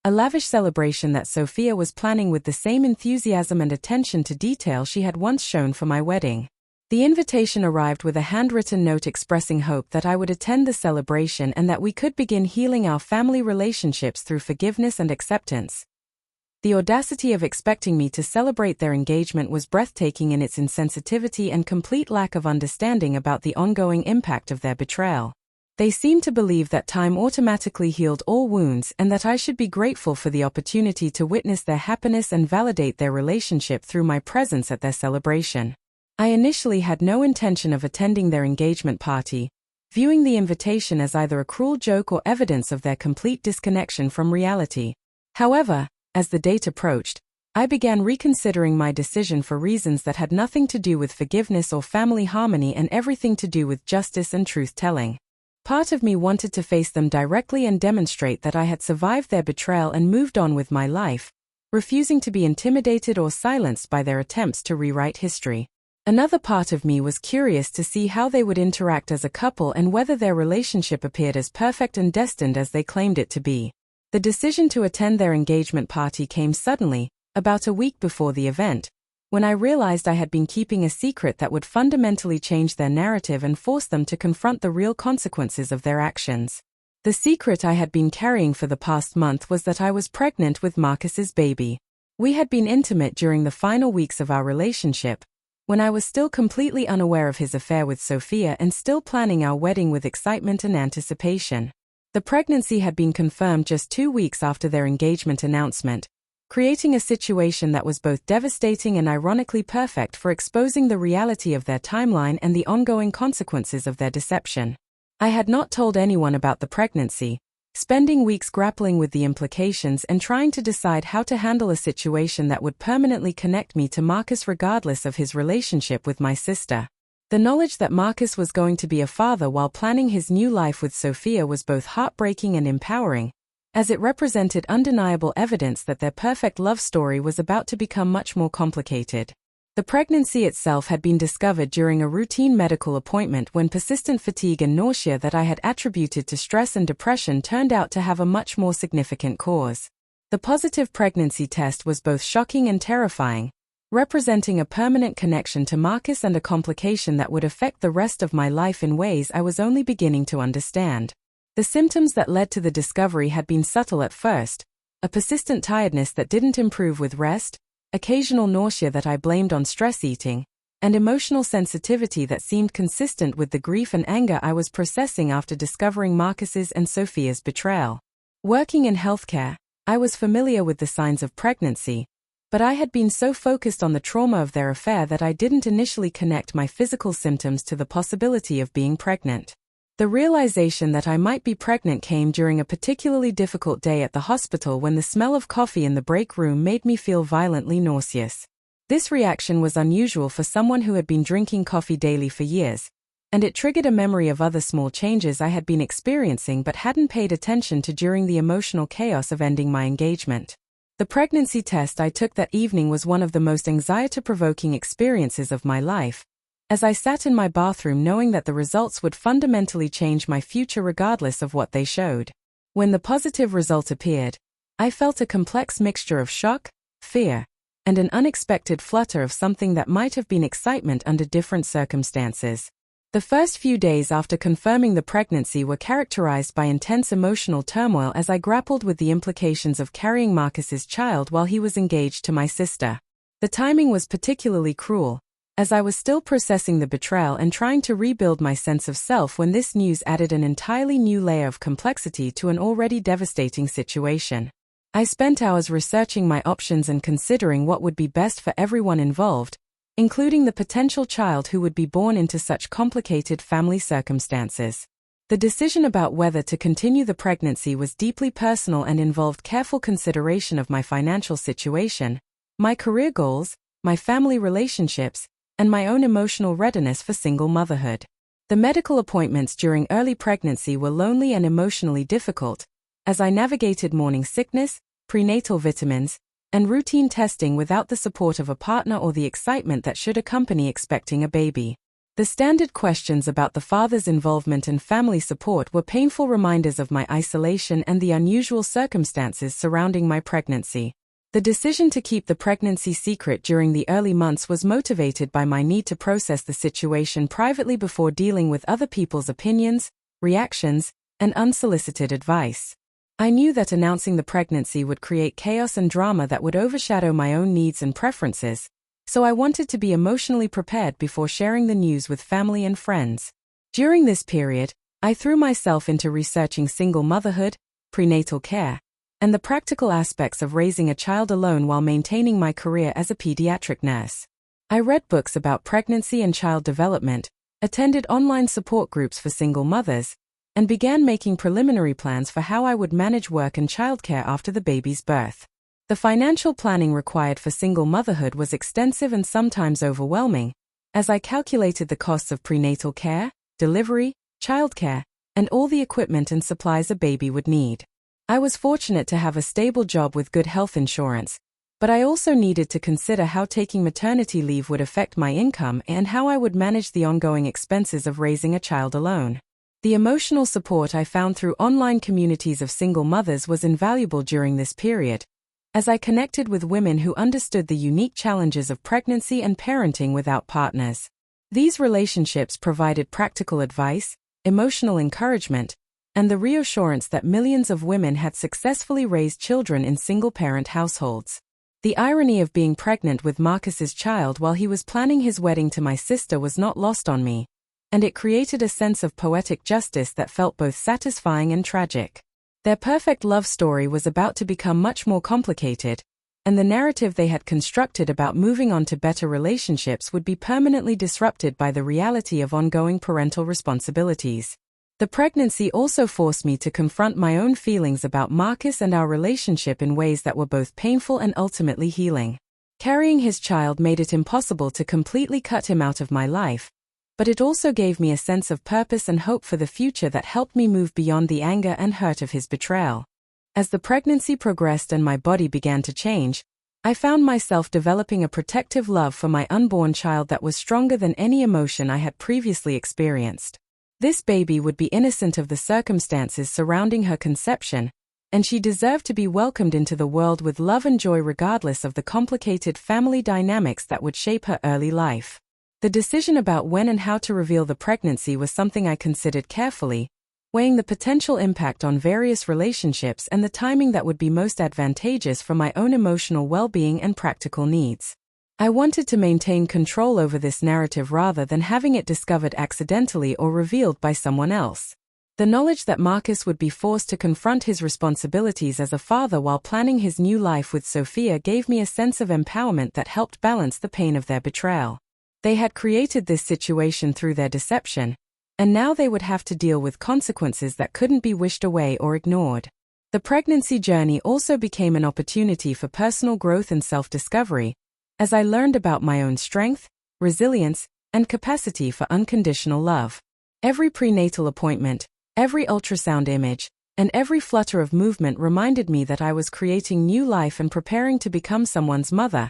a lavish celebration that Sophia was planning with the same enthusiasm and attention to detail she had once shown for my wedding. The invitation arrived with a handwritten note expressing hope that I would attend the celebration and that we could begin healing our family relationships through forgiveness and acceptance. The audacity of expecting me to celebrate their engagement was breathtaking in its insensitivity and complete lack of understanding about the ongoing impact of their betrayal. They seemed to believe that time automatically healed all wounds and that I should be grateful for the opportunity to witness their happiness and validate their relationship through my presence at their celebration. I initially had no intention of attending their engagement party, viewing the invitation as either a cruel joke or evidence of their complete disconnection from reality. However, as the date approached, I began reconsidering my decision for reasons that had nothing to do with forgiveness or family harmony and everything to do with justice and truth-telling. Part of me wanted to face them directly and demonstrate that I had survived their betrayal and moved on with my life, refusing to be intimidated or silenced by their attempts to rewrite history. Another part of me was curious to see how they would interact as a couple and whether their relationship appeared as perfect and destined as they claimed it to be. The decision to attend their engagement party came suddenly, about a week before the event, when I realized I had been keeping a secret that would fundamentally change their narrative and force them to confront the real consequences of their actions. The secret I had been carrying for the past month was that I was pregnant with Marcus's baby. We had been intimate during the final weeks of our relationship, when I was still completely unaware of his affair with Sophia and still planning our wedding with excitement and anticipation. The pregnancy had been confirmed just 2 weeks after their engagement announcement, creating a situation that was both devastating and ironically perfect for exposing the reality of their timeline and the ongoing consequences of their deception. I had not told anyone about the pregnancy, spending weeks grappling with the implications and trying to decide how to handle a situation that would permanently connect me to Marcus regardless of his relationship with my sister. The knowledge that Marcus was going to be a father while planning his new life with Sophia was both heartbreaking and empowering, as it represented undeniable evidence that their perfect love story was about to become much more complicated. The pregnancy itself had been discovered during a routine medical appointment when persistent fatigue and nausea that I had attributed to stress and depression turned out to have a much more significant cause. The positive pregnancy test was both shocking and terrifying, representing a permanent connection to Marcus and a complication that would affect the rest of my life in ways I was only beginning to understand. The symptoms that led to the discovery had been subtle at first: a persistent tiredness that didn't improve with rest, occasional nausea that I blamed on stress eating, and emotional sensitivity that seemed consistent with the grief and anger I was processing after discovering Marcus's and Sophia's betrayal. Working in healthcare, I was familiar with the signs of pregnancy, but I had been so focused on the trauma of their affair that I didn't initially connect my physical symptoms to the possibility of being pregnant. The realization that I might be pregnant came during a particularly difficult day at the hospital when the smell of coffee in the break room made me feel violently nauseous. This reaction was unusual for someone who had been drinking coffee daily for years, and it triggered a memory of other small changes I had been experiencing but hadn't paid attention to during the emotional chaos of ending my engagement. The pregnancy test I took that evening was one of the most anxiety-provoking experiences of my life, as I sat in my bathroom knowing that the results would fundamentally change my future regardless of what they showed. When the positive result appeared, I felt a complex mixture of shock, fear, and an unexpected flutter of something that might have been excitement under different circumstances. The first few days after confirming the pregnancy were characterized by intense emotional turmoil as I grappled with the implications of carrying Marcus's child while he was engaged to my sister. The timing was particularly cruel, as I was still processing the betrayal and trying to rebuild my sense of self when this news added an entirely new layer of complexity to an already devastating situation. I spent hours researching my options and considering what would be best for everyone involved, including the potential child who would be born into such complicated family circumstances. The decision about whether to continue the pregnancy was deeply personal and involved careful consideration of my financial situation, my career goals, my family relationships, and my own emotional readiness for single motherhood. The medical appointments during early pregnancy were lonely and emotionally difficult, as I navigated morning sickness, prenatal vitamins, and routine testing without the support of a partner or the excitement that should accompany expecting a baby. The standard questions about the father's involvement and family support were painful reminders of my isolation and the unusual circumstances surrounding my pregnancy. The decision to keep the pregnancy secret during the early months was motivated by my need to process the situation privately before dealing with other people's opinions, reactions, and unsolicited advice. I knew that announcing the pregnancy would create chaos and drama that would overshadow my own needs and preferences, so I wanted to be emotionally prepared before sharing the news with family and friends. During this period, I threw myself into researching single motherhood, prenatal care, and the practical aspects of raising a child alone while maintaining my career as a pediatric nurse. I read books about pregnancy and child development, attended online support groups for single mothers, and began making preliminary plans for how I would manage work and childcare after the baby's birth. The financial planning required for single motherhood was extensive and sometimes overwhelming, as I calculated the costs of prenatal care, delivery, childcare, and all the equipment and supplies a baby would need. I was fortunate to have a stable job with good health insurance, but I also needed to consider how taking maternity leave would affect my income and how I would manage the ongoing expenses of raising a child alone. The emotional support I found through online communities of single mothers was invaluable during this period, as I connected with women who understood the unique challenges of pregnancy and parenting without partners. These relationships provided practical advice, emotional encouragement, and the reassurance that millions of women had successfully raised children in single-parent households. The irony of being pregnant with Marcus's child while he was planning his wedding to my sister was not lost on me, and it created a sense of poetic justice that felt both satisfying and tragic. Their perfect love story was about to become much more complicated, and the narrative they had constructed about moving on to better relationships would be permanently disrupted by the reality of ongoing parental responsibilities. The pregnancy also forced me to confront my own feelings about Marcus and our relationship in ways that were both painful and ultimately healing. Carrying his child made it impossible to completely cut him out of my life, but it also gave me a sense of purpose and hope for the future that helped me move beyond the anger and hurt of his betrayal. As the pregnancy progressed and my body began to change, I found myself developing a protective love for my unborn child that was stronger than any emotion I had previously experienced. This baby would be innocent of the circumstances surrounding her conception, and she deserved to be welcomed into the world with love and joy regardless of the complicated family dynamics that would shape her early life. The decision about when and how to reveal the pregnancy was something I considered carefully, weighing the potential impact on various relationships and the timing that would be most advantageous for my own emotional well-being and practical needs. I wanted to maintain control over this narrative rather than having it discovered accidentally or revealed by someone else. The knowledge that Marcus would be forced to confront his responsibilities as a father while planning his new life with Sophia gave me a sense of empowerment that helped balance the pain of their betrayal. They had created this situation through their deception, and now they would have to deal with consequences that couldn't be wished away or ignored. The pregnancy journey also became an opportunity for personal growth and self-discovery, as I learned about my own strength, resilience, and capacity for unconditional love. Every prenatal appointment, every ultrasound image, and every flutter of movement reminded me that I was creating new life and preparing to become someone's mother,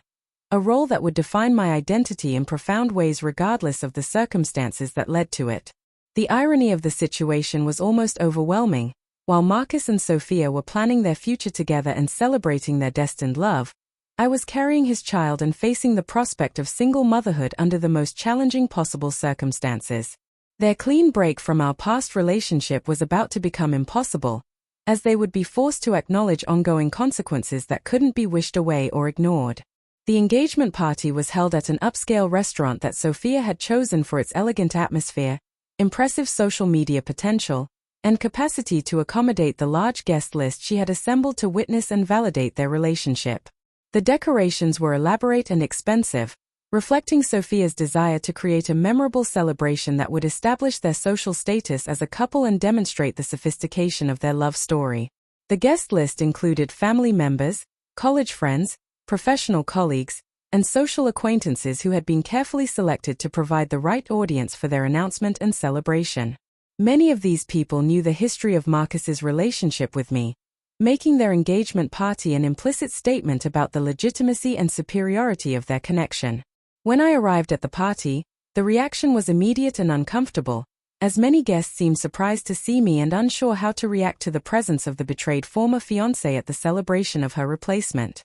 a role that would define my identity in profound ways regardless of the circumstances that led to it. The irony of the situation was almost overwhelming. While Marcus and Sophia were planning their future together and celebrating their destined love, I was carrying his child and facing the prospect of single motherhood under the most challenging possible circumstances. Their clean break from our past relationship was about to become impossible, as they would be forced to acknowledge ongoing consequences that couldn't be wished away or ignored. The engagement party was held at an upscale restaurant that Sophia had chosen for its elegant atmosphere, impressive social media potential, and capacity to accommodate the large guest list she had assembled to witness and validate their relationship. The decorations were elaborate and expensive, reflecting Sophia's desire to create a memorable celebration that would establish their social status as a couple and demonstrate the sophistication of their love story. The guest list included family members, college friends, professional colleagues, and social acquaintances who had been carefully selected to provide the right audience for their announcement and celebration. Many of these people knew the history of Marcus's relationship with me, making their engagement party an implicit statement about the legitimacy and superiority of their connection. When I arrived at the party, the reaction was immediate and uncomfortable, as many guests seemed surprised to see me and unsure how to react to the presence of the betrayed former fiancé at the celebration of her replacement.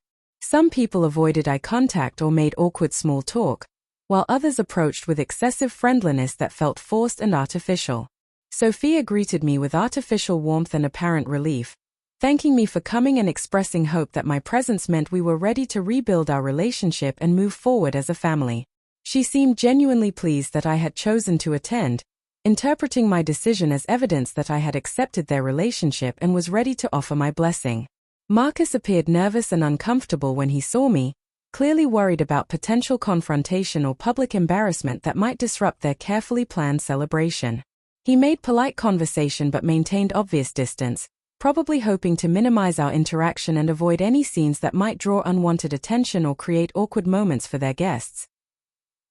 Some people avoided eye contact or made awkward small talk, while others approached with excessive friendliness that felt forced and artificial. Sophia greeted me with artificial warmth and apparent relief, thanking me for coming and expressing hope that my presence meant we were ready to rebuild our relationship and move forward as a family. She seemed genuinely pleased that I had chosen to attend, interpreting my decision as evidence that I had accepted their relationship and was ready to offer my blessing. Marcus appeared nervous and uncomfortable when he saw me, clearly worried about potential confrontation or public embarrassment that might disrupt their carefully planned celebration. He made polite conversation but maintained obvious distance, probably hoping to minimize our interaction and avoid any scenes that might draw unwanted attention or create awkward moments for their guests.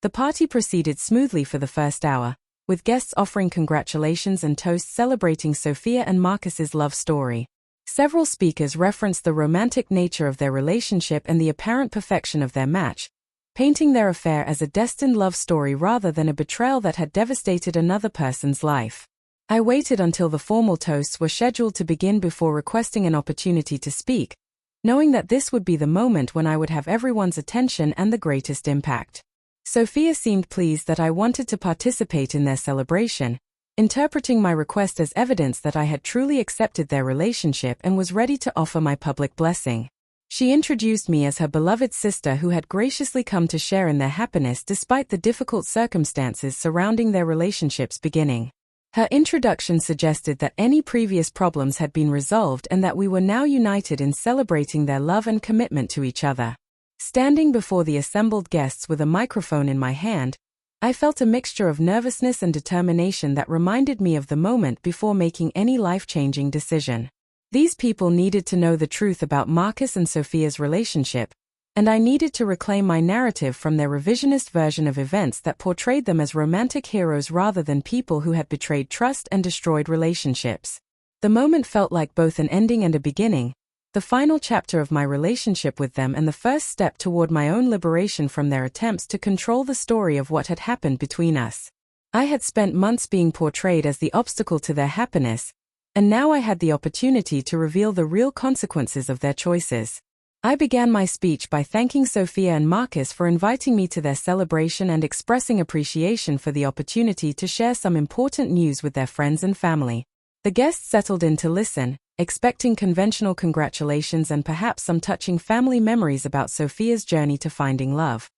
The party proceeded smoothly for the first hour, with guests offering congratulations and toasts celebrating Sophia and Marcus's love story. Several speakers referenced the romantic nature of their relationship and the apparent perfection of their match, painting their affair as a destined love story rather than a betrayal that had devastated another person's life. I waited until the formal toasts were scheduled to begin before requesting an opportunity to speak, knowing that this would be the moment when I would have everyone's attention and the greatest impact. Sophia seemed pleased that I wanted to participate in their celebration, interpreting my request as evidence that I had truly accepted their relationship and was ready to offer my public blessing. She introduced me as her beloved sister who had graciously come to share in their happiness despite the difficult circumstances surrounding their relationship's beginning. Her introduction suggested that any previous problems had been resolved and that we were now united in celebrating their love and commitment to each other. Standing before the assembled guests with a microphone in my hand, I felt a mixture of nervousness and determination that reminded me of the moment before making any life-changing decision. These people needed to know the truth about Marcus and Sophia's relationship, and I needed to reclaim my narrative from their revisionist version of events that portrayed them as romantic heroes rather than people who had betrayed trust and destroyed relationships. The moment felt like both an ending and a beginning, the final chapter of my relationship with them and the first step toward my own liberation from their attempts to control the story of what had happened between us. I had spent months being portrayed as the obstacle to their happiness, and now I had the opportunity to reveal the real consequences of their choices. I began my speech by thanking Sophia and Marcus for inviting me to their celebration and expressing appreciation for the opportunity to share some important news with their friends and family. The guests settled in to listen, expecting conventional congratulations and perhaps some touching family memories about Sophia's journey to finding love.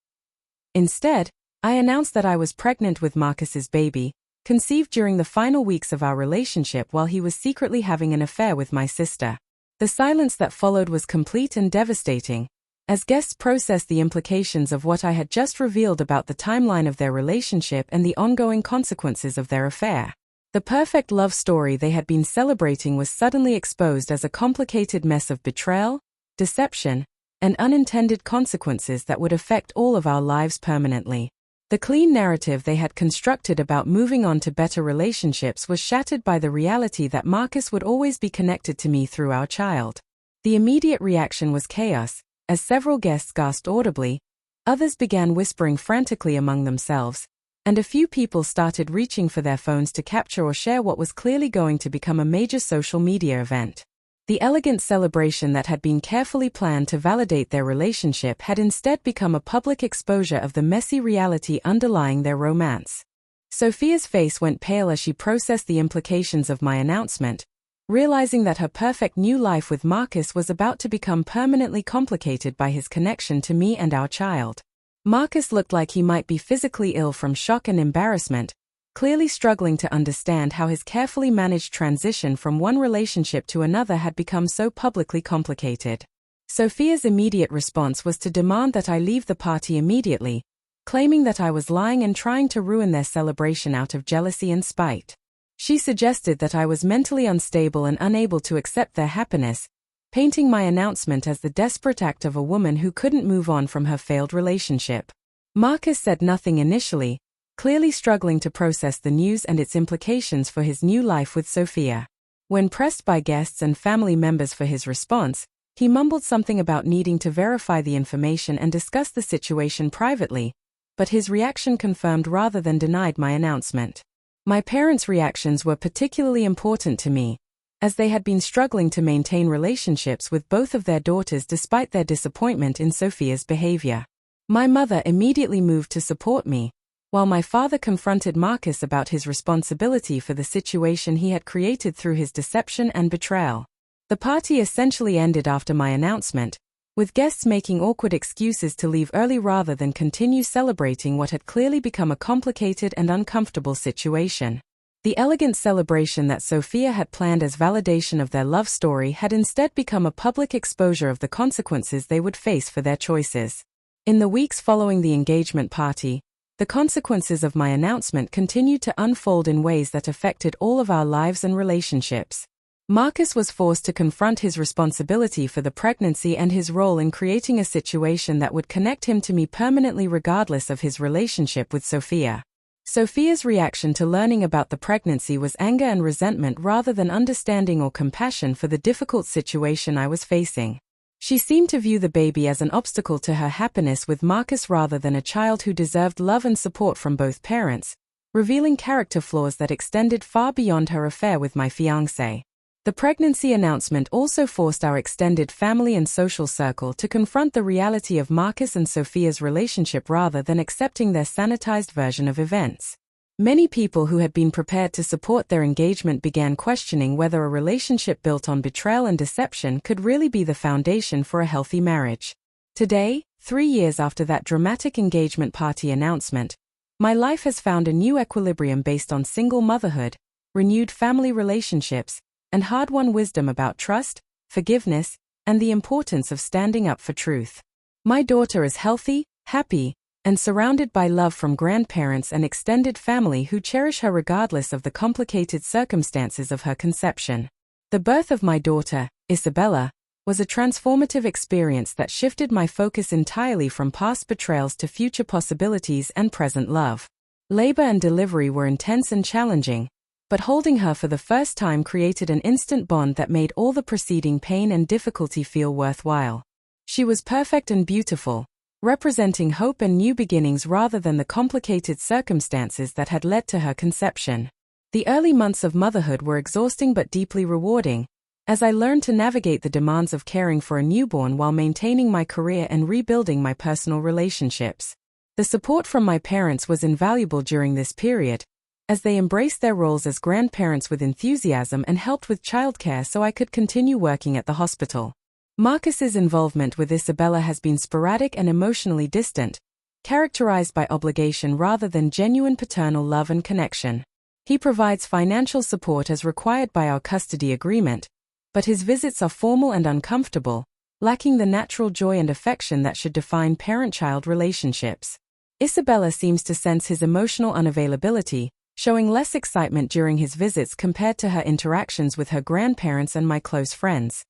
Instead, I announced that I was pregnant with Marcus's baby, conceived during the final weeks of our relationship while he was secretly having an affair with my sister. The silence that followed was complete and devastating, as guests processed the implications of what I had just revealed about the timeline of their relationship and the ongoing consequences of their affair. The perfect love story they had been celebrating was suddenly exposed as a complicated mess of betrayal, deception, and unintended consequences that would affect all of our lives permanently. The clean narrative they had constructed about moving on to better relationships was shattered by the reality that Marcus would always be connected to me through our child. The immediate reaction was chaos, as several guests gasped audibly, others began whispering frantically among themselves, and a few people started reaching for their phones to capture or share what was clearly going to become a major social media event. The elegant celebration that had been carefully planned to validate their relationship had instead become a public exposure of the messy reality underlying their romance. Sophia's face went pale as she processed the implications of my announcement, realizing that her perfect new life with Marcus was about to become permanently complicated by his connection to me and our child. Marcus looked like he might be physically ill from shock and embarrassment, clearly struggling to understand how his carefully managed transition from one relationship to another had become so publicly complicated. Sophia's immediate response was to demand that I leave the party immediately, claiming that I was lying and trying to ruin their celebration out of jealousy and spite. She suggested that I was mentally unstable and unable to accept their happiness, painting my announcement as the desperate act of a woman who couldn't move on from her failed relationship. Marcus said nothing initially, clearly struggling to process the news and its implications for his new life with Sophia. When pressed by guests and family members for his response, he mumbled something about needing to verify the information and discuss the situation privately, but his reaction confirmed rather than denied my announcement. My parents' reactions were particularly important to me, as they had been struggling to maintain relationships with both of their daughters despite their disappointment in Sophia's behavior. My mother immediately moved to support me, while my father confronted Marcus about his responsibility for the situation he had created through his deception and betrayal. The party essentially ended after my announcement, with guests making awkward excuses to leave early rather than continue celebrating what had clearly become a complicated and uncomfortable situation. The elegant celebration that Sophia had planned as validation of their love story had instead become a public exposure of the consequences they would face for their choices. In the weeks following the engagement party, The consequences of my announcement continued to unfold in ways that affected all of our lives and relationships. Marcus was forced to confront his responsibility for the pregnancy and his role in creating a situation that would connect him to me permanently regardless of his relationship with Sophia. Sophia's reaction to learning about the pregnancy was anger and resentment rather than understanding or compassion for the difficult situation I was facing. She seemed to view the baby as an obstacle to her happiness with Marcus rather than a child who deserved love and support from both parents, revealing character flaws that extended far beyond her affair with my fiancé. The pregnancy announcement also forced our extended family and social circle to confront the reality of Marcus and Sophia's relationship rather than accepting their sanitized version of events. Many people who had been prepared to support their engagement began questioning whether a relationship built on betrayal and deception could really be the foundation for a healthy marriage. Today, 3 years after that dramatic engagement party announcement, my life has found a new equilibrium based on single motherhood, renewed family relationships, and hard-won wisdom about trust, forgiveness, and the importance of standing up for truth. My daughter is healthy, happy, and surrounded by love from grandparents and extended family who cherish her regardless of the complicated circumstances of her conception. The birth of my daughter, Isabella, was a transformative experience that shifted my focus entirely from past betrayals to future possibilities and present love. Labor and delivery were intense and challenging, but holding her for the first time created an instant bond that made all the preceding pain and difficulty feel worthwhile. She was perfect and beautiful, representing hope and new beginnings rather than the complicated circumstances that had led to her conception. The early months of motherhood were exhausting but deeply rewarding, as I learned to navigate the demands of caring for a newborn while maintaining my career and rebuilding my personal relationships. The support from my parents was invaluable during this period, as they embraced their roles as grandparents with enthusiasm and helped with childcare so I could continue working at the hospital. Marcus's involvement with Isabella has been sporadic and emotionally distant, characterized by obligation rather than genuine paternal love and connection. He provides financial support as required by our custody agreement, but his visits are formal and uncomfortable, lacking the natural joy and affection that should define parent-child relationships. Isabella seems to sense his emotional unavailability, showing less excitement during his visits compared to her interactions with her grandparents and my close friends.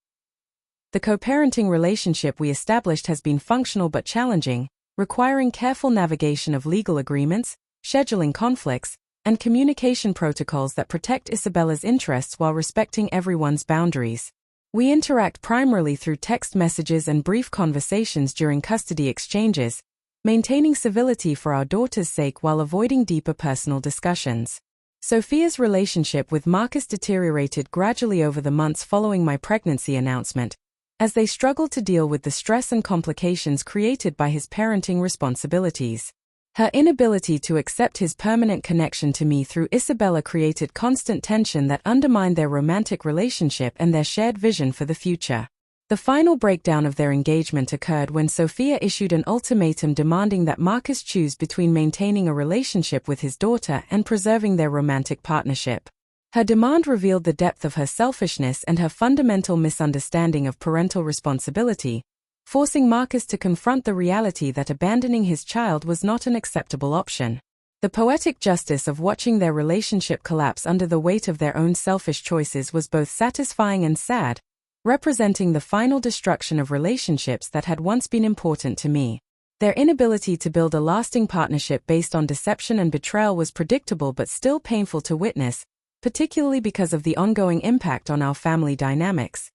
The co-parenting relationship we established has been functional but challenging, requiring careful navigation of legal agreements, scheduling conflicts, and communication protocols that protect Isabella's interests while respecting everyone's boundaries. We interact primarily through text messages and brief conversations during custody exchanges, maintaining civility for our daughter's sake while avoiding deeper personal discussions. Sophia's relationship with Marcus deteriorated gradually over the months following my pregnancy announcement, as they struggled to deal with the stress and complications created by his parenting responsibilities. Her inability to accept his permanent connection to me through Isabella created constant tension that undermined their romantic relationship and their shared vision for the future. The final breakdown of their engagement occurred when Sophia issued an ultimatum demanding that Marcus choose between maintaining a relationship with his daughter and preserving their romantic partnership. Her demand revealed the depth of her selfishness and her fundamental misunderstanding of parental responsibility, forcing Marcus to confront the reality that abandoning his child was not an acceptable option. The poetic justice of watching their relationship collapse under the weight of their own selfish choices was both satisfying and sad, representing the final destruction of relationships that had once been important to me. Their inability to build a lasting partnership based on deception and betrayal was predictable but still painful to witness, particularly because of the ongoing impact on our family dynamics.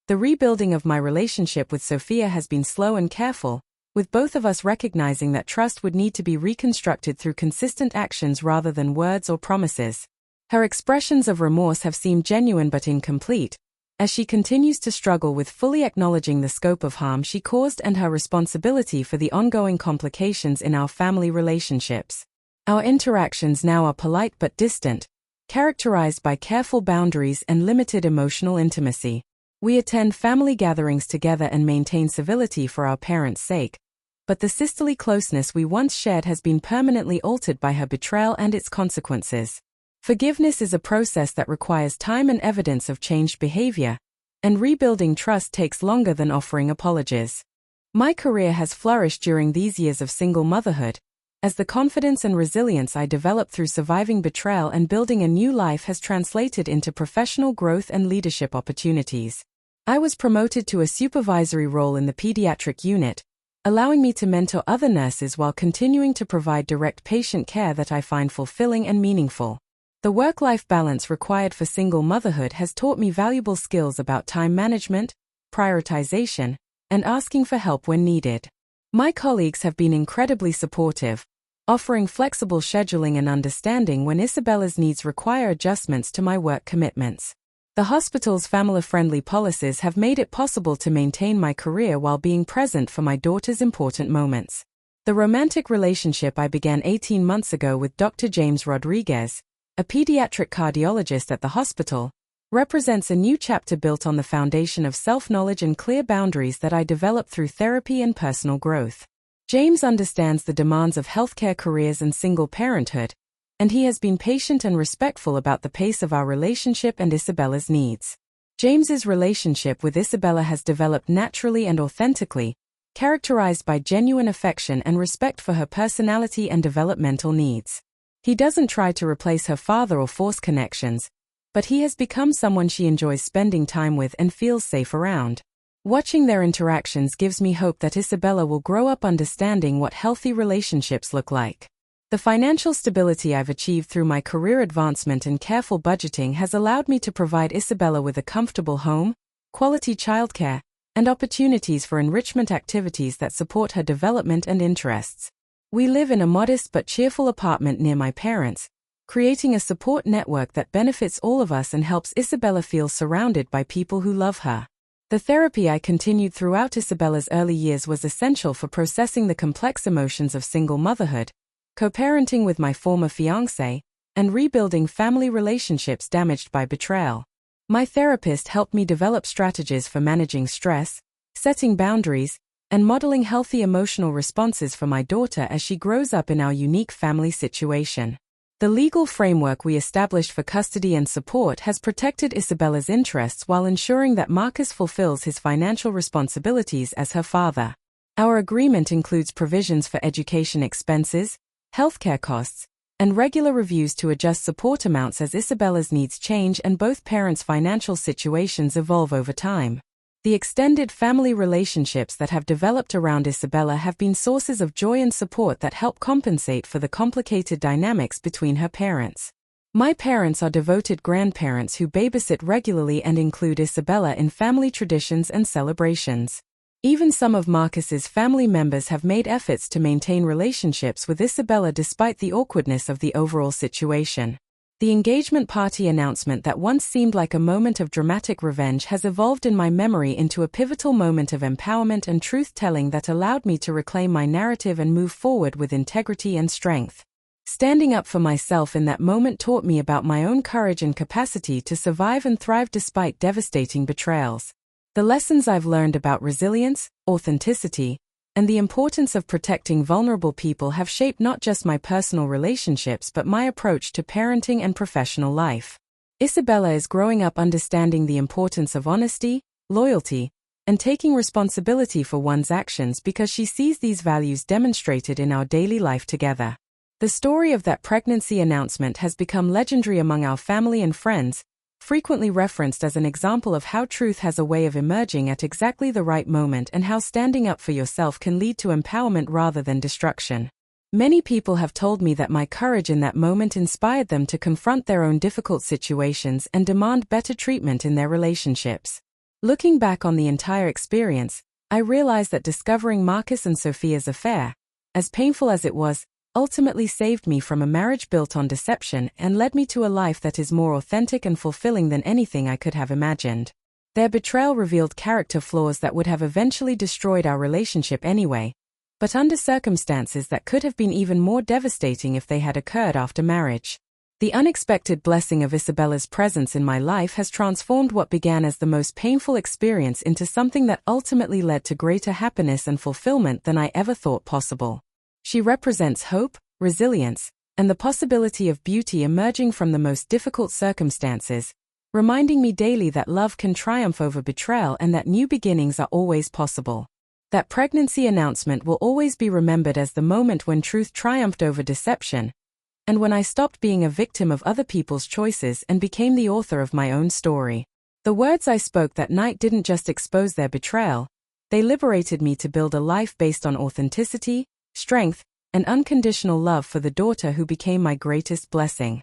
The rebuilding of my relationship with Sophia has been slow and careful, with both of us recognizing that trust would need to be reconstructed through consistent actions rather than words or promises. Her expressions of remorse have seemed genuine but incomplete, as she continues to struggle with fully acknowledging the scope of harm she caused and her responsibility for the ongoing complications in our family relationships. Our interactions now are polite but distant, characterized by careful boundaries and limited emotional intimacy. We attend family gatherings together and maintain civility for our parents' sake, but the sisterly closeness we once shared has been permanently altered by her betrayal and its consequences. Forgiveness is a process that requires time and evidence of changed behavior, and rebuilding trust takes longer than offering apologies. My career has flourished during these years of single motherhood, as the confidence and resilience I developed through surviving betrayal and building a new life has translated into professional growth and leadership opportunities. I was promoted to a supervisory role in the pediatric unit, allowing me to mentor other nurses while continuing to provide direct patient care that I find fulfilling and meaningful. The work-life balance required for single motherhood has taught me valuable skills about time management, prioritization, and asking for help when needed. My colleagues have been incredibly supportive, offering flexible scheduling and understanding when Isabella's needs require adjustments to my work commitments. The hospital's family-friendly policies have made it possible to maintain my career while being present for my daughter's important moments. The romantic relationship I began 18 months ago with Dr. James Rodriguez, a pediatric cardiologist at the hospital, represents a new chapter built on the foundation of self-knowledge and clear boundaries that I developed through therapy and personal growth. James understands the demands of healthcare careers and single parenthood, and he has been patient and respectful about the pace of our relationship and Isabella's needs. James's relationship with Isabella has developed naturally and authentically, characterized by genuine affection and respect for her personality and developmental needs. He doesn't try to replace her father or force connections, but he has become someone she enjoys spending time with and feels safe around. Watching their interactions gives me hope that Isabella will grow up understanding what healthy relationships look like. The financial stability I've achieved through my career advancement and careful budgeting has allowed me to provide Isabella with a comfortable home, quality childcare, and opportunities for enrichment activities that support her development and interests. We live in a modest but cheerful apartment near my parents, creating a support network that benefits all of us and helps Isabella feel surrounded by people who love her. The therapy I continued throughout Isabella's early years was essential for processing the complex emotions of single motherhood, co-parenting with my former fiancé, and rebuilding family relationships damaged by betrayal. My therapist helped me develop strategies for managing stress, setting boundaries, and modeling healthy emotional responses for my daughter as she grows up in our unique family situation. The legal framework we established for custody and support has protected Isabella's interests while ensuring that Marcus fulfills his financial responsibilities as her father. Our agreement includes provisions for education expenses, healthcare costs, and regular reviews to adjust support amounts as Isabella's needs change and both parents' financial situations evolve over time. The extended family relationships that have developed around Isabella have been sources of joy and support that help compensate for the complicated dynamics between her parents. My parents are devoted grandparents who babysit regularly and include Isabella in family traditions and celebrations. Even some of Marcus's family members have made efforts to maintain relationships with Isabella despite the awkwardness of the overall situation. The engagement party announcement that once seemed like a moment of dramatic revenge has evolved in my memory into a pivotal moment of empowerment and truth-telling that allowed me to reclaim my narrative and move forward with integrity and strength. Standing up for myself in that moment taught me about my own courage and capacity to survive and thrive despite devastating betrayals. The lessons I've learned about resilience, authenticity, and the importance of protecting vulnerable people have shaped not just my personal relationships but my approach to parenting and professional life. Isabella is growing up understanding the importance of honesty, loyalty, and taking responsibility for one's actions because she sees these values demonstrated in our daily life together. The story of that pregnancy announcement has become legendary among our family and friends, frequently referenced as an example of how truth has a way of emerging at exactly the right moment and how standing up for yourself can lead to empowerment rather than destruction. Many people have told me that my courage in that moment inspired them to confront their own difficult situations and demand better treatment in their relationships. Looking back on the entire experience, I realized that discovering Marcus and Sophia's affair, as painful as it was, ultimately saved me from a marriage built on deception and led me to a life that is more authentic and fulfilling than anything I could have imagined. Their betrayal revealed character flaws that would have eventually destroyed our relationship anyway, but under circumstances that could have been even more devastating if they had occurred after marriage. The unexpected blessing of Isabella's presence in my life has transformed what began as the most painful experience into something that ultimately led to greater happiness and fulfillment than I ever thought possible. She represents hope, resilience, and the possibility of beauty emerging from the most difficult circumstances, reminding me daily that love can triumph over betrayal and that new beginnings are always possible. That pregnancy announcement will always be remembered as the moment when truth triumphed over deception, and when I stopped being a victim of other people's choices and became the author of my own story. The words I spoke that night didn't just expose their betrayal, they liberated me to build a life based on authenticity, strength, and unconditional love for the daughter who became my greatest blessing.